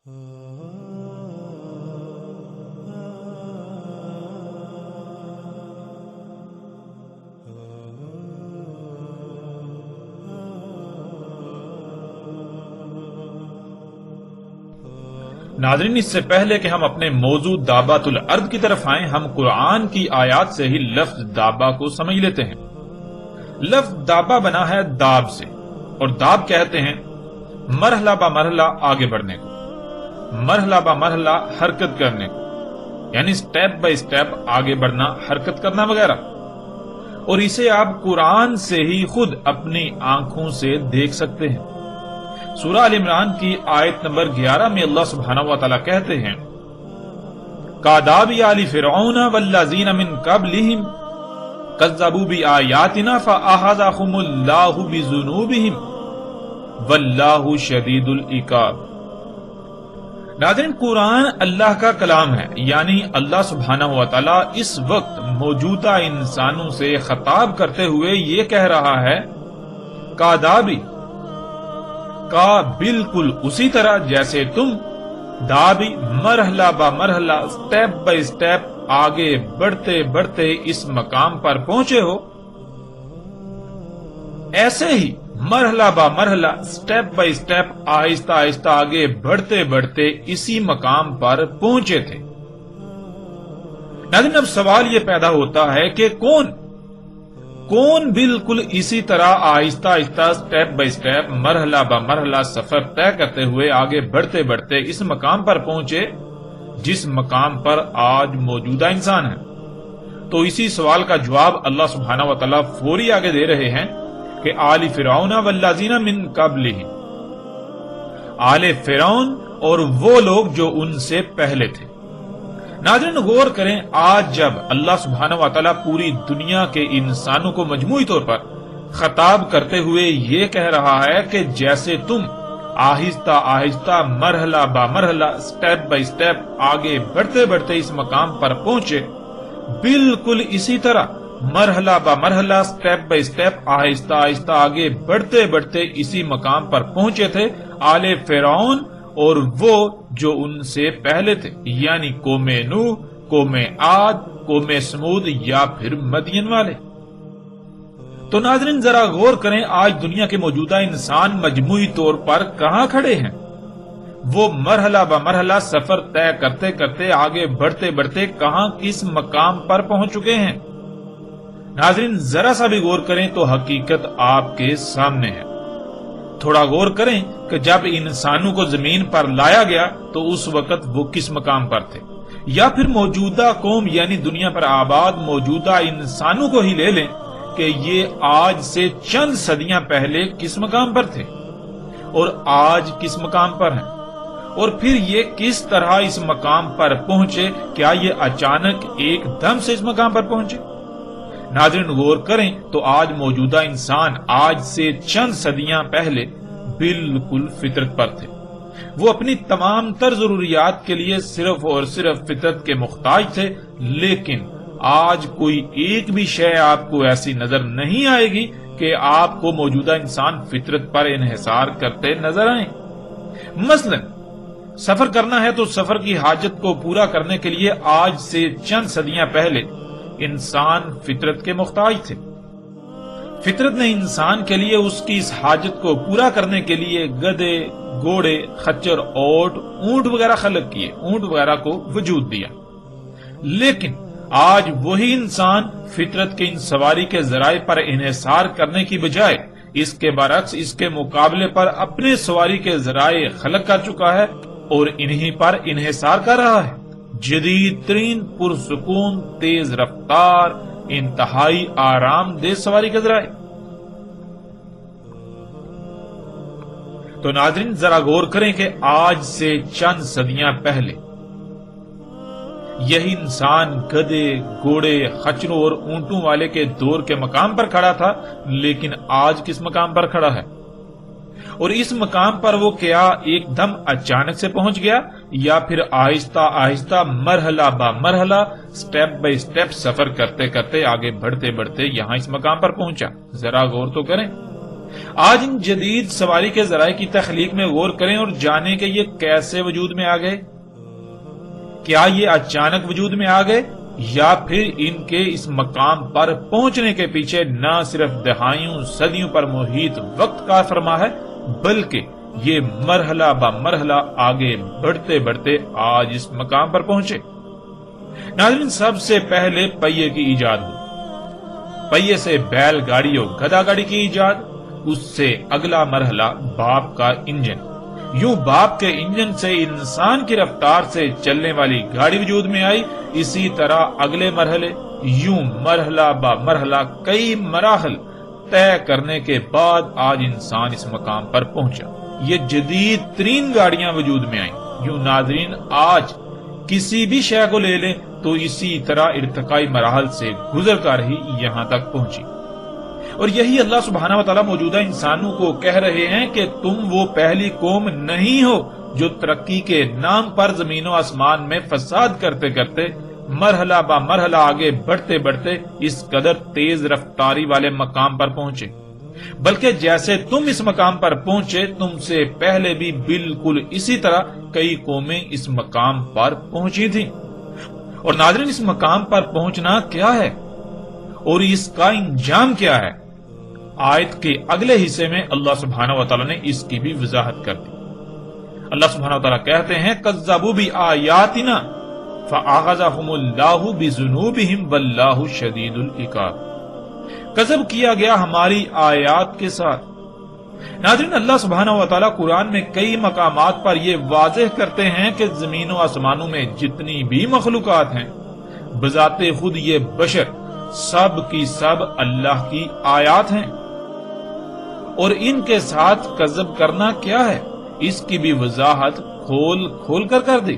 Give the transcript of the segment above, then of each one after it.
ناظرین، اس سے پہلے کہ ہم اپنے موضوع دابات الارض کی طرف آئیں، ہم قرآن کی آیات سے ہی لفظ دابا کو سمجھ لیتے ہیں۔ لفظ دابا بنا ہے داب سے، اور داب کہتے ہیں مرحلہ با مرحلہ آگے بڑھنے کو، مرحلہ با مرحلہ حرکت کرنے کو، یعنی سٹیپ بائی سٹیپ آگے بڑھنا، حرکت کرنا وغیرہ۔ اور اسے آپ قرآن سے ہی خود اپنی آنکھوں سے دیکھ سکتے ہیں۔ سورہ آل عمران کی آیت نمبر 11 میں اللہ سبحانہ و تعالیٰ کہتے ہیں کاداب آل فرعون والذین من قبلہم کذبوا بآیاتنا فأخذہم اللہ بذنوبہم واللہ شدید العقاب۔ ناظرین، قرآن اللہ کا کلام ہے، یعنی اللہ سبحانہ و تعالیٰ اس وقت موجودہ انسانوں سے خطاب کرتے ہوئے یہ کہہ رہا ہے کادابی کا بالکل اسی طرح جیسے تم دابی مرحلہ با مرحلہ سٹیپ بائی سٹیپ آگے بڑھتے بڑھتے اس مقام پر پہنچے ہو، ایسے ہی مرحلہ با مرحلہ سٹیپ بائی سٹیپ آہستہ آہستہ آگے بڑھتے بڑھتے اسی مقام پر پہنچے تھے۔ ناظرین، اب سوال یہ پیدا ہوتا ہے کہ کون بالکل اسی طرح آہستہ آہستہ سٹیپ بائی سٹیپ مرحلہ با مرحلہ سفر طے کرتے ہوئے آگے بڑھتے بڑھتے اس مقام پر پہنچے جس مقام پر آج موجودہ انسان ہے؟ تو اسی سوال کا جواب اللہ سبحانہ و تعالیٰ فوری آگے دے رہے ہیں کہ آل فرعون والذین من قبلہم، آل فرعون اور وہ لوگ جو ان سے پہلے تھے۔ ناظرین، غور کریں، آج جب اللہ سبحانہ و تعالیٰ پوری دنیا کے انسانوں کو مجموعی طور پر خطاب کرتے ہوئے یہ کہہ رہا ہے کہ جیسے تم آہستہ آہستہ مرحلہ با مرحلہ سٹیپ بائی سٹیپ آگے بڑھتے بڑھتے اس مقام پر پہنچے، بالکل اسی طرح مرحلہ با مرحلہ سٹیپ بائی سٹیپ آہستہ آہستہ آگے بڑھتے بڑھتے اسی مقام پر پہنچے تھے آل فرعون اور وہ جو ان سے پہلے تھے، یعنی قوم نوح، قوم عاد، قوم سمود یا پھر مدین والے۔ تو ناظرین، ذرا غور کریں، آج دنیا کے موجودہ انسان مجموعی طور پر کہاں کھڑے ہیں؟ وہ مرحلہ با مرحلہ سفر طے کرتے کرتے آگے بڑھتے بڑھتے کہاں کس مقام پر پہنچ چکے ہیں؟ ناظرین، ذرا سا بھی غور کریں تو حقیقت آپ کے سامنے ہے۔ تھوڑا غور کریں کہ جب انسانوں کو زمین پر لایا گیا تو اس وقت وہ کس مقام پر تھے، یا پھر موجودہ قوم یعنی دنیا پر آباد موجودہ انسانوں کو ہی لے لیں کہ یہ آج سے چند صدیاں پہلے کس مقام پر تھے اور آج کس مقام پر ہیں، اور پھر یہ کس طرح اس مقام پر پہنچے؟ کیا یہ اچانک ایک دم سے اس مقام پر پہنچے؟ ناظرین، غور کریں تو آج موجودہ انسان آج سے چند صدیاں پہلے بالکل فطرت پر تھے۔ وہ اپنی تمام تر ضروریات کے لیے صرف اور صرف فطرت کے محتاج تھے، لیکن آج کوئی ایک بھی شے آپ کو ایسی نظر نہیں آئے گی کہ آپ کو موجودہ انسان فطرت پر انحصار کرتے نظر آئیں۔ مثلا سفر کرنا ہے تو سفر کی حاجت کو پورا کرنے کے لیے آج سے چند صدیاں پہلے انسان فطرت کے محتاج تھے۔ فطرت نے انسان کے لیے اس کی اس حاجت کو پورا کرنے کے لیے گدے، گھوڑے، خچر، اونٹ وغیرہ خلق کیے، اونٹ وغیرہ کو وجود دیا۔ لیکن آج وہی انسان فطرت کے ان سواری کے ذرائع پر انحصار کرنے کی بجائے اس کے برعکس اس کے مقابلے پر اپنے سواری کے ذرائع خلق کر چکا ہے اور انہی پر انحصار کر رہا ہے۔ جدید ترین، پرسکون، تیز رفتار، انتہائی آرام دہ سواری کے ذرائع۔ تو ناظرین، ذرا غور کریں کہ آج سے چند صدیاں پہلے یہی انسان گدے، گھوڑے، خچروں اور اونٹوں والے کے دور کے مقام پر کھڑا تھا، لیکن آج کس مقام پر کھڑا ہے؟ اور اس مقام پر وہ کیا ایک دم اچانک سے پہنچ گیا، یا پھر آہستہ آہستہ مرحلہ با مرحلہ سٹیپ بائی سٹیپ سفر کرتے کرتے آگے بڑھتے بڑھتے یہاں اس مقام پر پہنچا؟ ذرا غور تو کریں۔ آج ان جدید سواری کے ذرائع کی تخلیق میں غور کریں اور جانیں کہ یہ کیسے وجود میں آ گئے۔ کیا یہ اچانک وجود میں آ گئے یا پھر ان کے اس مقام پر پہنچنے کے پیچھے نہ صرف دہائیوں صدیوں پر محیط وقت کا فرما ہے، بلکہ یہ مرحلہ با مرحلہ آگے بڑھتے بڑھتے آج اس مقام پر پہنچے۔ ناظرین، سب سے پہلے پہیے کی ایجاد ہوئی، پہیے سے بیل گاڑی اور گدا گاڑی کی ایجاد، اس سے اگلا مرحلہ باپ کا انجن، یوں باپ کے انجن سے انسان کی رفتار سے چلنے والی گاڑی وجود میں آئی۔ اسی طرح اگلے مرحلے، یوں مرحلہ با مرحلہ کئی مراحل طے کرنے کے بعد آج انسان اس مقام پر پہنچا۔ یہ جدید ترین گاڑیاں وجود میں آئیں۔ یوں ناظرین، آج کسی بھی شے کو لے لیں تو اسی طرح ارتقائی مراحل سے گزر کر ہی یہاں تک پہنچی، اور یہی اللہ سبحانہ و تعالیٰ موجودہ انسانوں کو کہہ رہے ہیں کہ تم وہ پہلی قوم نہیں ہو جو ترقی کے نام پر زمین و آسمان میں فساد کرتے کرتے مرحلہ با مرحلہ آگے بڑھتے بڑھتے اس قدر تیز رفتاری والے مقام پر پہنچے، بلکہ جیسے تم اس مقام پر پہنچے، تم سے پہلے بھی بالکل اسی طرح کئی قومیں اس مقام پر پہنچی تھیں۔ اور ناظرین، اس مقام پر پہنچنا کیا ہے اور اس کا انجام کیا ہے؟ آیت کے اگلے حصے میں اللہ سبحانہ و تعالیٰ نے اس کی بھی وضاحت کر دی۔ اللہ سبحانہ و تعالیٰ کہتے ہیں کذبوا بآیاتنا فأخذهم اللہ بذنوبہم واللہ شدید العقاب۔ کذب کیا گیا ہماری آیات کے ساتھ۔ ناظرین، اللہ سبحانہ و تعالیٰ قرآن میں کئی مقامات پر یہ واضح کرتے ہیں کہ زمین و آسمانوں میں جتنی بھی مخلوقات ہیں، بذات خود یہ بشر سب کی سب اللہ کی آیات ہیں، اور ان کے ساتھ کذب کرنا کیا ہے اس کی بھی وضاحت کھول کر دی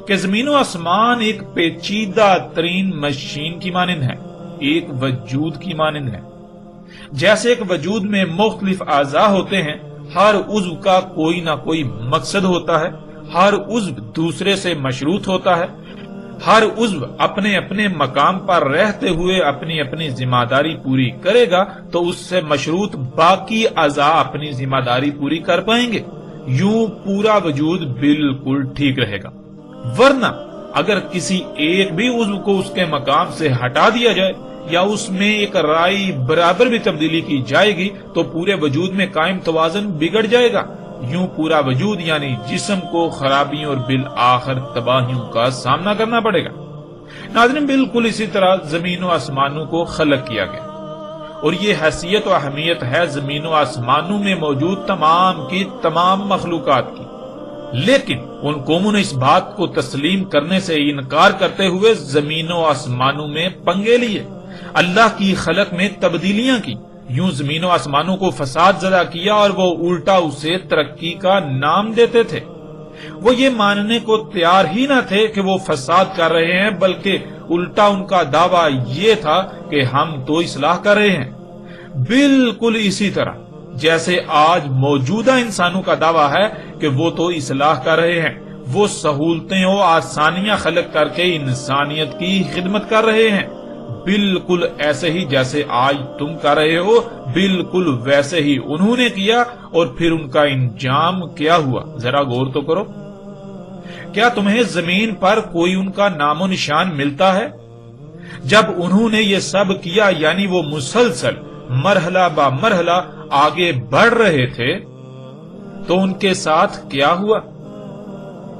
کہ زمین و آسمان ایک پیچیدہ ترین مشین کی مانند ہے، ایک وجود کی مانند ہے۔ جیسے ایک وجود میں مختلف اعضاء ہوتے ہیں، ہر عضو کا کوئی نہ کوئی مقصد ہوتا ہے، ہر عضو دوسرے سے مشروط ہوتا ہے، ہر عضو اپنے اپنے مقام پر رہتے ہوئے اپنی اپنی ذمہ داری پوری کرے گا تو اس سے مشروط باقی اعضاء اپنی ذمہ داری پوری کر پائیں گے، یوں پورا وجود بالکل ٹھیک رہے گا۔ ورنہ اگر کسی ایک بھی عضو کو اس کے مقام سے ہٹا دیا جائے یا اس میں ایک رائی برابر بھی تبدیلی کی جائے گی تو پورے وجود میں قائم توازن بگڑ جائے گا، یوں پورا وجود یعنی جسم کو خرابیوں اور بالآخر تباہیوں کا سامنا کرنا پڑے گا۔ ناظرین، بالکل اسی طرح زمین و آسمانوں کو خلق کیا گیا، اور یہ حیثیت و اہمیت ہے زمین و آسمانوں میں موجود تمام کی تمام مخلوقات کی، لیکن ان قوموں نے اس بات کو تسلیم کرنے سے انکار کرتے ہوئے زمین و آسمانوں میں پنگے لیے، اللہ کی خلق میں تبدیلیاں کی، یوں زمین و آسمانوں کو فساد زدہ کیا اور وہ الٹا اسے ترقی کا نام دیتے تھے۔ وہ یہ ماننے کو تیار ہی نہ تھے کہ وہ فساد کر رہے ہیں، بلکہ الٹا ان کا دعویٰ یہ تھا کہ ہم تو اصلاح کر رہے ہیں، بالکل اسی طرح جیسے آج موجودہ انسانوں کا دعویٰ ہے کہ وہ تو اصلاح کر رہے ہیں، وہ سہولتیں و آسانیاں خلق کر کے انسانیت کی خدمت کر رہے ہیں، بالکل ایسے ہی جیسے آج تم کر رہے ہو، بالکل ویسے ہی انہوں نے کیا، اور پھر ان کا انجام کیا ہوا ذرا غور تو کرو۔ کیا تمہیں زمین پر کوئی ان کا نام و نشان ملتا ہے؟ جب انہوں نے یہ سب کیا یعنی وہ مسلسل مرحلہ با مرحلہ آگے بڑھ رہے تھے تو ان کے ساتھ کیا ہوا؟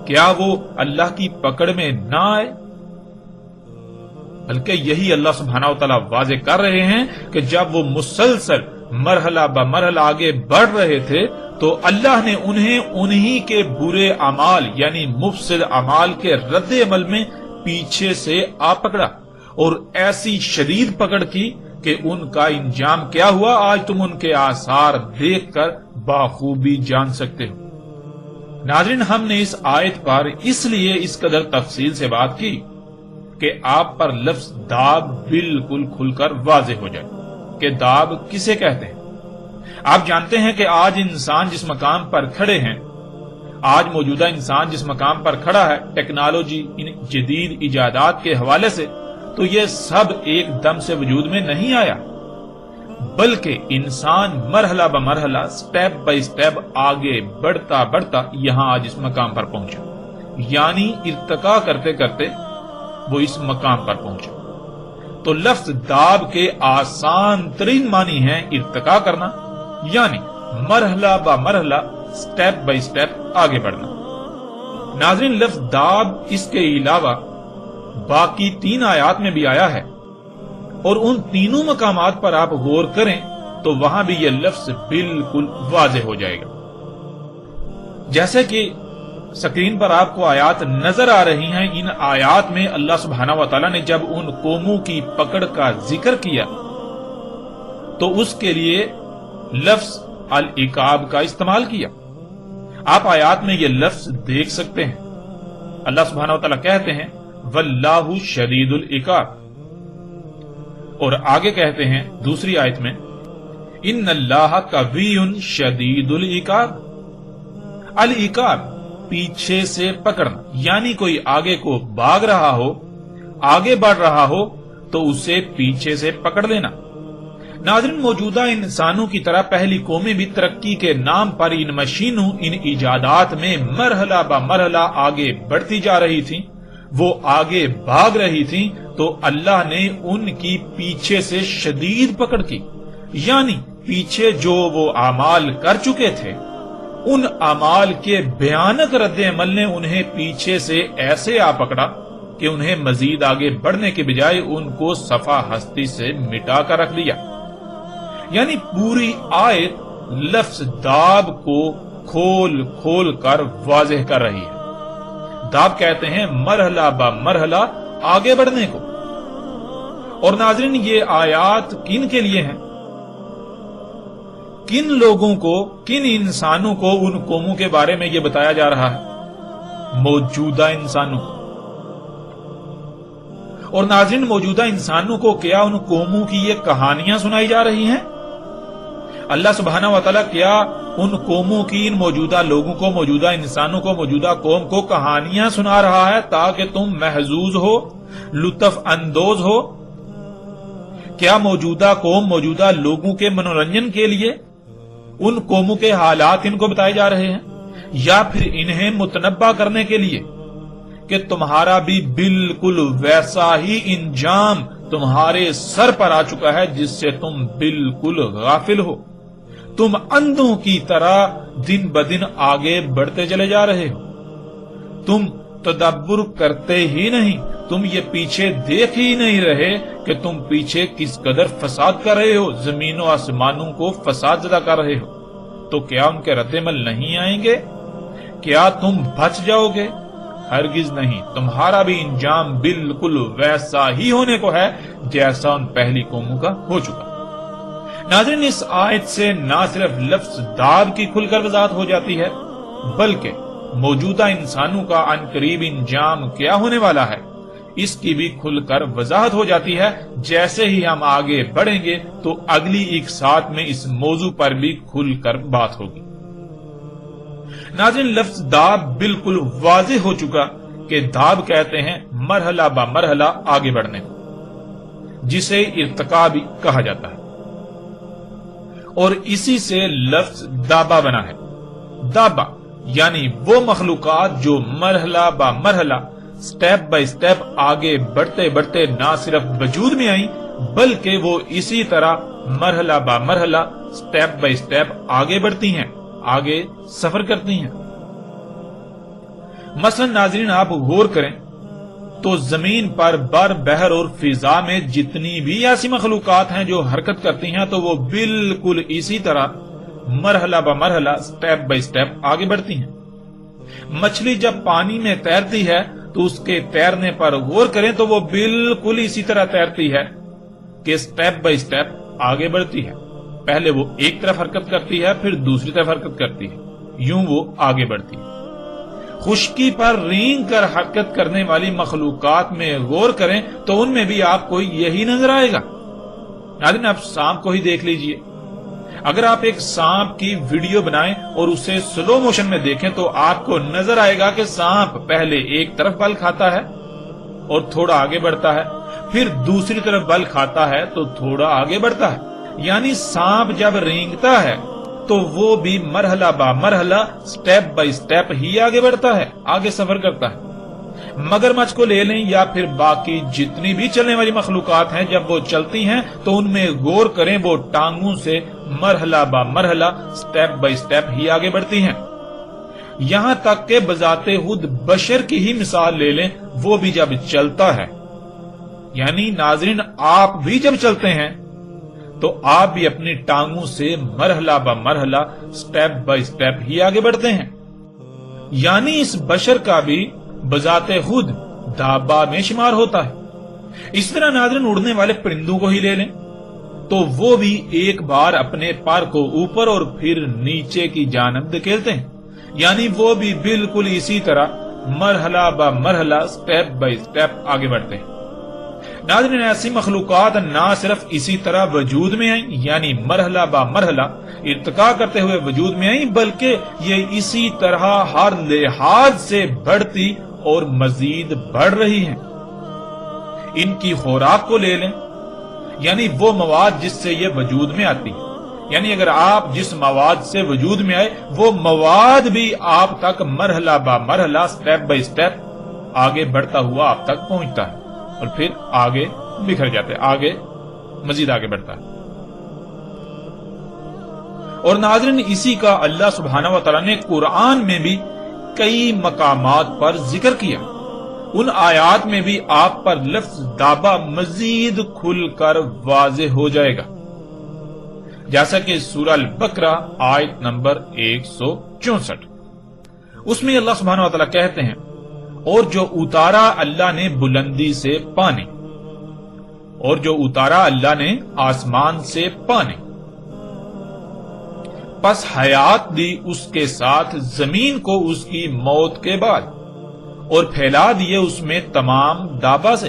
کیا وہ اللہ کی پکڑ میں نہ آئے؟ بلکہ یہی اللہ سبحانہ و تعالیٰ واضح کر رہے ہیں کہ جب وہ مسلسل مرحلہ با مرحلہ آگے بڑھ رہے تھے تو اللہ نے انہیں انہی کے برے اعمال یعنی مفسد اعمال کے رد عمل میں پیچھے سے آ پکڑا، اور ایسی شدید پکڑ کی کہ ان کا انجام کیا ہوا آج تم ان کے آثار دیکھ کر بخوبی جان سکتے ہو۔ ناظرین، ہم نے اس آیت پر اس لیے اس قدر تفصیل سے بات کی کہ آپ پر لفظ داب بالکل کھل کر واضح ہو جائے کہ داب کسے کہتے ہیں۔ آپ جانتے ہیں کہ آج انسان جس مقام پر کھڑے ہیں، آج موجودہ انسان جس مقام پر کھڑا ہے ٹیکنالوجی، ان جدید ایجادات کے حوالے سے، تو یہ سب ایک دم سے وجود میں نہیں آیا، بلکہ انسان مرحلہ بمرحلہ سٹیپ بائی سٹیپ آگے بڑھتا بڑھتا یہاں آج اس مقام پر پہنچا، یعنی ارتقا کرتے کرتے وہ اس مقام پر پہنچا۔ تو لفظ داب کے آسان ترین معنی ہے ارتقا کرنا، یعنی مرحلہ بمرحلہ سٹیپ بائی سٹیپ آگے بڑھنا۔ ناظرین، لفظ داب اس کے علاوہ باقی 3 آیات میں بھی آیا ہے، اور ان تینوں مقامات پر آپ غور کریں تو وہاں بھی یہ لفظ بالکل واضح ہو جائے گا۔ جیسے کہ سکرین پر آپ کو آیات نظر آ رہی ہیں، ان آیات میں اللہ سبحانہ و تعالیٰ نے جب ان قوموں کی پکڑ کا ذکر کیا تو اس کے لیے لفظ العقاب کا استعمال کیا۔ آپ آیات میں یہ لفظ دیکھ سکتے ہیں، اللہ سبحانہ و تعالیٰ کہتے ہیں واللہ شدید العقاب، اور آگے کہتے ہیں دوسری آیت میں ان اللہ قوی شدید العقاب۔ العقاب پیچھے سے پکڑنا، یعنی کوئی آگے کو بھاگ رہا ہو، آگے بڑھ رہا ہو تو اسے پیچھے سے پکڑ لینا۔ ناظرین، موجودہ انسانوں کی طرح پہلی قومیں بھی ترقی کے نام پر ان مشینوں، ان ایجادات میں مرحلہ بمرحلہ آگے بڑھتی جا رہی تھیں، وہ آگے بھاگ رہی تھیں، تو اللہ نے ان کی پیچھے سے شدید پکڑ کی، یعنی پیچھے جو وہ اعمال کر چکے تھے ان اعمال کے بھیانک رد عمل نے انہیں پیچھے سے ایسے آ پکڑا کہ انہیں مزید آگے بڑھنے کے بجائے ان کو صفحہ ہستی سے مٹا کر رکھ دیا۔ یعنی پوری آیت لفظ داب کو کھول کھول کر واضح کر رہی ہے۔ داب کہتے ہیں مرحلہ بمرحلہ آگے بڑھنے کو۔ اور ناظرین، یہ آیات کن کے لیے ہیں؟ کن لوگوں کو، کن انسانوں کو ان قوموں کے بارے میں یہ بتایا جا رہا ہے؟ موجودہ انسانوں کو۔ اور ناظرین، موجودہ انسانوں کو کیا ان قوموں کی یہ کہانیاں سنائی جا رہی ہیں؟ اللہ سبحانہ و تعالیٰ کیا ان قوموں کی، ان موجودہ لوگوں کو، موجودہ انسانوں کو، موجودہ قوم کو کہانیاں سنا رہا ہے تاکہ تم محظوظ ہو، لطف اندوز ہو؟ کیا موجودہ قوم، موجودہ لوگوں کے منورنجن کے لیے ان قوموں کے حالات ان کو بتائے جا رہے ہیں، یا پھر انہیں متنبہ کرنے کے لیے کہ تمہارا بھی بالکل ویسا ہی انجام تمہارے سر پر آ چکا ہے جس سے تم بالکل غافل ہو؟ تم اندھوں کی طرح دن بدن آگے بڑھتے چلے جا رہے ہو، تم تدبر کرتے ہی نہیں، تم یہ پیچھے دیکھ ہی نہیں رہے کہ تم پیچھے کس قدر فساد کر رہے ہو، زمین و آسمانوں کو فساد زدہ کر رہے ہو۔ تو کیا ان کے رد عمل نہیں آئیں گے؟ کیا تم بچ جاؤ گے؟ ہرگز نہیں، تمہارا بھی انجام بالکل ویسا ہی ہونے کو ہے جیسا ان پہلی قوموں کا ہو چکا۔ ناظرین، اس آیت سے نہ صرف لفظ داب کی کھل کر وضاحت ہو جاتی ہے، بلکہ موجودہ انسانوں کا عنقریب انجام کیا ہونے والا ہے اس کی بھی کھل کر وضاحت ہو جاتی ہے۔ جیسے ہی ہم آگے بڑھیں گے تو اگلی ایک ساتھ میں اس موضوع پر بھی کھل کر بات ہوگی۔ ناظرین، لفظ داب بالکل واضح ہو چکا کہ داب کہتے ہیں مرحلہ بمرحلہ آگے بڑھنے کو، جسے ارتقا بھی کہا جاتا ہے، اور اسی سے لفظ دابا بنا ہے۔ دابا یعنی وہ مخلوقات جو مرحلہ بمرحلہ، سٹیپ بائی سٹیپ آگے بڑھتے بڑھتے نہ صرف وجود میں آئیں بلکہ وہ اسی طرح مرحلہ بمرحلہ، سٹیپ بائی سٹیپ آگے بڑھتی ہیں، آگے سفر کرتی ہیں۔ مثلا ناظرین، آپ غور کریں تو زمین پر، بر، بحر اور فضا میں جتنی بھی ایسی مخلوقات ہیں جو حرکت کرتی ہیں تو وہ بالکل اسی طرح مرحلہ بمرحلہ، سٹیپ بائی سٹیپ آگے بڑھتی ہیں۔ مچھلی جب پانی میں تیرتی ہے تو اس کے تیرنے پر غور کریں تو وہ بالکل اسی طرح تیرتی ہے کہ سٹیپ بائی سٹیپ آگے بڑھتی ہے۔ پہلے وہ ایک طرف حرکت کرتی ہے، پھر دوسری طرف حرکت کرتی ہے، یوں وہ آگے بڑھتی ہے۔ خشکی پر رینگ کر حرکت کرنے والی مخلوقات میں غور کریں تو ان میں بھی آپ کو یہی نظر آئے گا۔ ناظرین، آپ سانپ کو ہی دیکھ لیجئے۔ اگر آپ ایک سانپ کی ویڈیو بنائیں اور اسے سلو موشن میں دیکھیں تو آپ کو نظر آئے گا کہ سانپ پہلے ایک طرف بل کھاتا ہے اور تھوڑا آگے بڑھتا ہے، پھر دوسری طرف بل کھاتا ہے تو تھوڑا آگے بڑھتا ہے، یعنی سانپ جب رینگتا ہے تو وہ بھی مرحلہ با مرحلہ سٹیپ بائی سٹیپ ہی آگے بڑھتا ہے، آگے سفر کرتا ہے۔ مگرمچھ کو لے لیں یا پھر باقی جتنی بھی چلنے والی مخلوقات ہیں، جب وہ چلتی ہیں تو ان میں غور کریں، وہ ٹانگوں سے مرحلہ با مرحلہ سٹیپ بائی سٹیپ ہی آگے بڑھتی ہیں۔ یہاں تک کہ بذات خود بشر کی ہی مثال لے لیں، وہ بھی جب چلتا ہے، یعنی ناظرین آپ بھی جب چلتے ہیں تو آپ بھی اپنی ٹانگوں سے مرحلہ با مرحلہ سٹیپ بائی سٹیپ ہی آگے بڑھتے ہیں، یعنی اس بشر کا بھی بذات خود دابہ میں شمار ہوتا ہے۔ اس طرح ناظرین اڑنے والے پرندوں کو ہی لے لیں تو وہ بھی ایک بار اپنے پر کو اوپر اور پھر نیچے کی جانب دھکیلتے ہیں، یعنی وہ بھی بالکل اسی طرح مرحلہ با مرحلہ سٹیپ بائی سٹیپ آگے بڑھتے ہیں۔ ناظرین ایسی مخلوقات نہ صرف اسی طرح وجود میں آئیں، یعنی مرحلہ با مرحلہ ارتقا کرتے ہوئے وجود میں آئیں، بلکہ یہ اسی طرح ہر لحاظ سے بڑھتی اور مزید بڑھ رہی ہیں۔ ان کی خوراک کو لے لیں، یعنی وہ مواد جس سے یہ وجود میں آتی ہے، یعنی اگر آپ جس مواد سے وجود میں آئے وہ مواد بھی آپ تک مرحلہ با مرحلہ سٹیپ بائی سٹیپ آگے بڑھتا ہوا آپ تک پہنچتا ہے اور پھر آگے بکھر جاتے، آگے مزید آگے بڑھتا ہے۔ اور ناظرین اسی کا اللہ سبحانہ و تعالیٰ نے قرآن میں بھی کئی مقامات پر ذکر کیا، ان آیات میں بھی آپ پر لفظ دابہ مزید کھل کر واضح ہو جائے گا، جیسا کہ سورہ البقرہ آیت نمبر 164، اس میں اللہ سبحانہ و تعالیٰ کہتے ہیں، اور جو اتارا اللہ نے بلندی سے پانی، اور جو اتارا اللہ نے آسمان سے پانی، پس حیات دی اس کے ساتھ زمین کو اس کی موت کے بعد، اور پھیلا دیے اس میں تمام دابہ سے،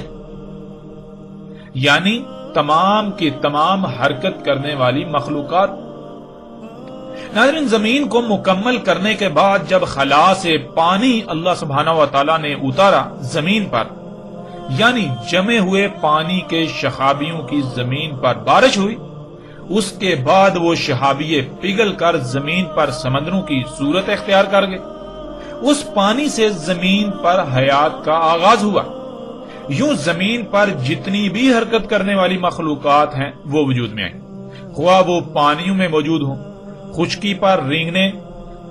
یعنی تمام کی تمام حرکت کرنے والی مخلوقات۔ ناظرین زمین کو مکمل کرنے کے بعد جب خلا سے پانی اللہ سبحانہ و تعالیٰ نے اتارا زمین پر، یعنی جمے ہوئے پانی کے شخابیوں کی زمین پر بارش ہوئی، اس کے بعد وہ شہابیے پگھل کر زمین پر سمندروں کی صورت اختیار کر گئے، اس پانی سے زمین پر حیات کا آغاز ہوا۔ یوں زمین پر جتنی بھی حرکت کرنے والی مخلوقات ہیں وہ وجود میں آئیں، خواہ وہ پانیوں میں موجود ہوں، خشکی پر رینگنے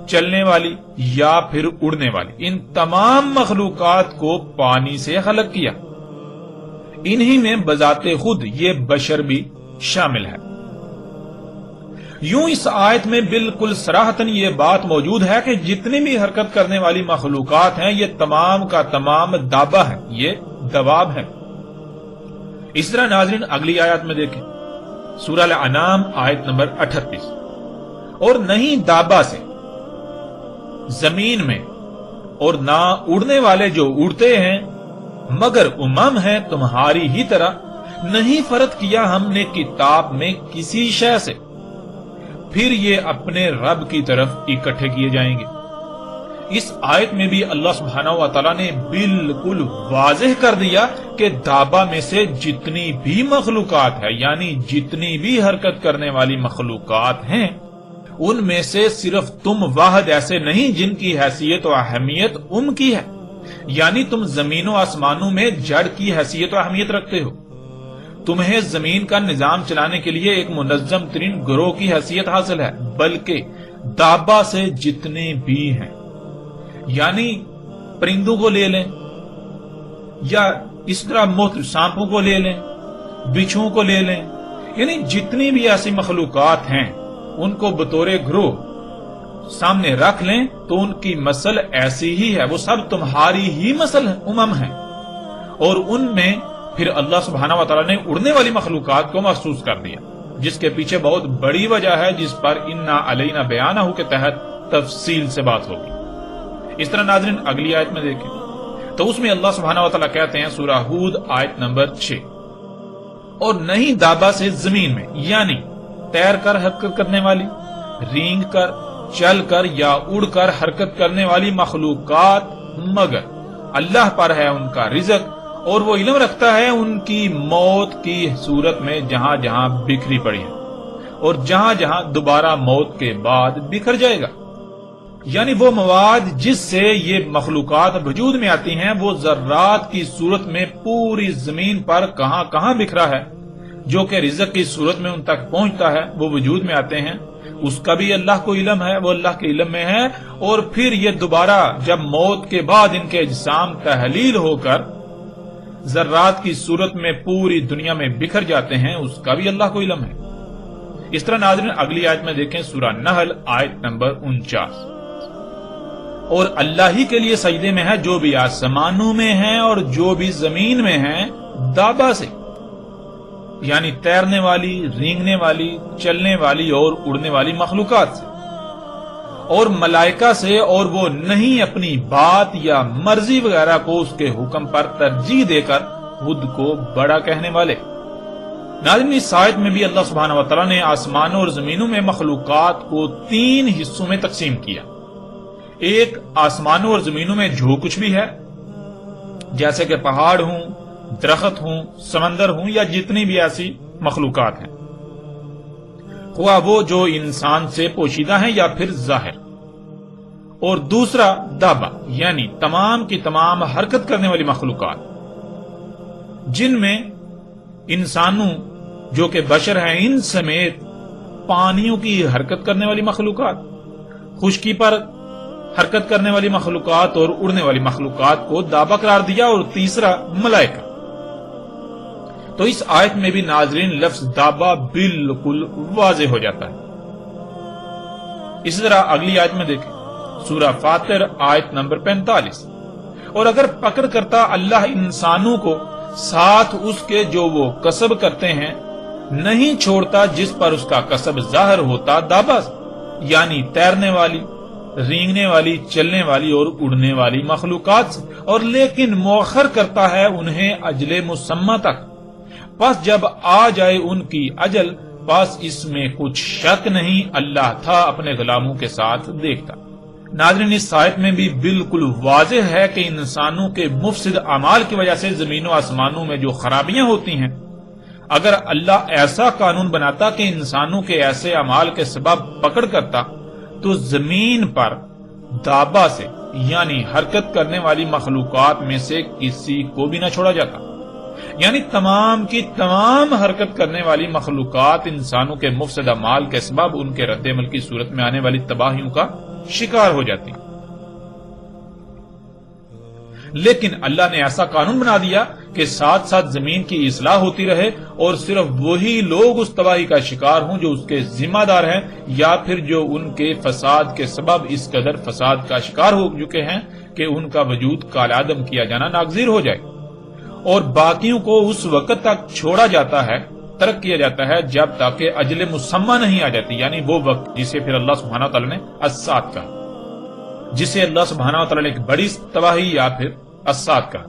چلنے والی یا پھر اڑنے والی، ان تمام مخلوقات کو پانی سے خلق کیا، انہی میں بذات خود یہ بشر بھی شامل ہے۔ یوں اس آیت میں بالکل صراحتاً یہ بات موجود ہے کہ جتنی بھی حرکت کرنے والی مخلوقات ہیں یہ تمام کا تمام دابہ ہے، یہ دواب ہے۔ اس طرح ناظرین اگلی آیت میں دیکھیں، سورہ الانعام آیت نمبر 38، اور نہیں دابہ سے زمین میں اور نہ اڑنے والے جو اڑتے ہیں مگر امم ہیں تمہاری ہی طرح، نہیں فرق کیا ہم نے کتاب میں کسی شے سے، پھر یہ اپنے رب کی طرف اکٹھے کیے جائیں گے۔ اس آیت میں بھی اللہ سبحانہ و تعالیٰ نے بالکل واضح کر دیا کہ دابہ میں سے جتنی بھی مخلوقات ہے، یعنی جتنی بھی حرکت کرنے والی مخلوقات ہیں، ان میں سے صرف تم واحد ایسے نہیں جن کی حیثیت و اہمیت کی ہے، یعنی تم زمین و آسمانوں میں جڑ کی حیثیت و اہمیت رکھتے ہو، تمہیں زمین کا نظام چلانے کے لیے ایک منظم ترین گروہ کی حیثیت حاصل ہے، بلکہ دابہ سے جتنے بھی ہیں، یعنی پرندوں کو لے لیں یا اس طرح مختلف سانپوں کو لے لیں، بچھوؤں کو لے لیں، یعنی جتنی بھی ایسی مخلوقات ہیں ان کو بطور گروہ سامنے رکھ لیں تو ان کی مسل ایسی ہی ہے، وہ سب تمہاری ہی مسل امم ہیں، اور ان میں پھر اللہ سبحانہ و تعالیٰ نے اڑنے والی مخلوقات کو محسوس کر دیا، جس کے پیچھے بہت بڑی وجہ ہے، جس پر انا علینا بیانہ کے تحت تفصیل سے بات ہوگی۔ اس طرح ناظرین اگلی آیت میں دیکھیں تو اس میں اللہ سبحانہ و تعالیٰ کہتے ہیں، سورہ ہود آیت نمبر 6، اور نہیں دابہ سے زمین میں، یعنی تیر کر حرکت کرنے والی، رینگ کر، چل کر یا اڑ کر حرکت کرنے والی مخلوقات، مگر اللہ پر ہے ان کا رزق، اور وہ علم رکھتا ہے ان کی موت کی صورت میں جہاں جہاں بکھری پڑی ہے۔ اور جہاں جہاں دوبارہ موت کے بعد بکھر جائے گا۔ یعنی وہ مواد جس سے یہ مخلوقات وجود میں آتی ہیں وہ ذرات کی صورت میں پوری زمین پر کہاں کہاں بکھرا ہے، جو کہ رزق کی صورت میں ان تک پہنچتا ہے، وہ وجود میں آتے ہیں، اس کا بھی اللہ کو علم ہے، وہ اللہ کے علم میں ہے۔ اور پھر یہ دوبارہ جب موت کے بعد ان کے اجسام تحلیل ہو کر ذرات کی صورت میں پوری دنیا میں بکھر جاتے ہیں، اس کا بھی اللہ کو علم ہے۔ اس طرح ناظرین اگلی آیت میں دیکھیں سورہ نحل آیت نمبر 49، اور اللہ ہی کے لیے سجدے میں ہے جو بھی آسمانوں میں ہیں اور جو بھی زمین میں ہیں دابا سے، یعنی تیرنے والی، رینگنے والی، چلنے والی اور اڑنے والی مخلوقات سے، اور ملائکہ سے، اور وہ نہیں اپنی بات یا مرضی وغیرہ کو اس کے حکم پر ترجیح دے کر خود کو بڑا کہنے والے۔ ناظرین اس آیت میں بھی اللہ سبحانہ وتعالی نے آسمانوں اور زمینوں میں مخلوقات کو 3 حصوں میں تقسیم کیا۔ ایک آسمانوں اور زمینوں میں جو کچھ بھی ہے، جیسے کہ پہاڑ ہوں، درخت ہوں، سمندر ہوں، یا جتنی بھی ایسی مخلوقات ہیں، خواہ وہ جو انسان سے پوشیدہ ہیں یا پھر ظاہر۔ اور دوسرا دابا، یعنی تمام کی تمام حرکت کرنے والی مخلوقات، جن میں انسانوں جو کہ بشر ہیں ان سمیت پانیوں کی حرکت کرنے والی مخلوقات، خشکی پر حرکت کرنے والی مخلوقات اور اڑنے والی مخلوقات کو دابا قرار دیا۔ اور تیسرا ملائکہ۔ تو اس آیت میں بھی ناظرین لفظ دابا بالکل واضح ہو جاتا ہے۔ اسی طرح اگلی آیت میں دیکھیں سورہ فاطر آیت نمبر 45، اور اگر پکڑ کرتا اللہ انسانوں کو ساتھ اس کے جو وہ کسب کرتے ہیں، نہیں چھوڑتا جس پر اس کا کسب ظاہر ہوتا دابا، یعنی تیرنے والی، رینگنے والی، چلنے والی اور اڑنے والی مخلوقات سے، اور لیکن مؤخر کرتا ہے انہیں اجل مسمى تک، پس جب آ جائے ان کی اجل، پس اس میں کچھ شک نہیں اللہ تھا اپنے غلاموں کے ساتھ دیکھتا۔ ناظرین اس آیت میں بھی بالکل واضح ہے کہ انسانوں کے مفسد اعمال کی وجہ سے زمین و آسمانوں میں جو خرابیاں ہوتی ہیں، اگر اللہ ایسا قانون بناتا کہ انسانوں کے ایسے اعمال کے سبب پکڑ کرتا، تو زمین پر دابا سے، یعنی حرکت کرنے والی مخلوقات میں سے کسی کو بھی نہ چھوڑا جاتا، یعنی تمام کی تمام حرکت کرنے والی مخلوقات انسانوں کے مفسد اعمال کے سبب ان کے رد عمل کی صورت میں آنے والی تباہیوں کا شکار ہو جاتی۔ لیکن اللہ نے ایسا قانون بنا دیا کہ ساتھ ساتھ زمین کی اصلاح ہوتی رہے، اور صرف وہی لوگ اس تباہی کا شکار ہوں جو اس کے ذمہ دار ہیں، یا پھر جو ان کے فساد کے سبب اس قدر فساد کا شکار ہو چکے ہیں کہ ان کا وجود کالعدم کیا جانا ناگزیر ہو جائے، اور باقیوں کو اس وقت تک چھوڑا جاتا ہے، ترک کیا جاتا ہے، جب تک کہ اجل مسمى نہیں آ جاتی، یعنی وہ وقت جسے پھر اللہ سبحانہ وتعالی نے الساعۃ کہا، جسے اللہ سبحانہ وتعالی نے ایک بڑی تباہی یا پھر الساعۃ کہا۔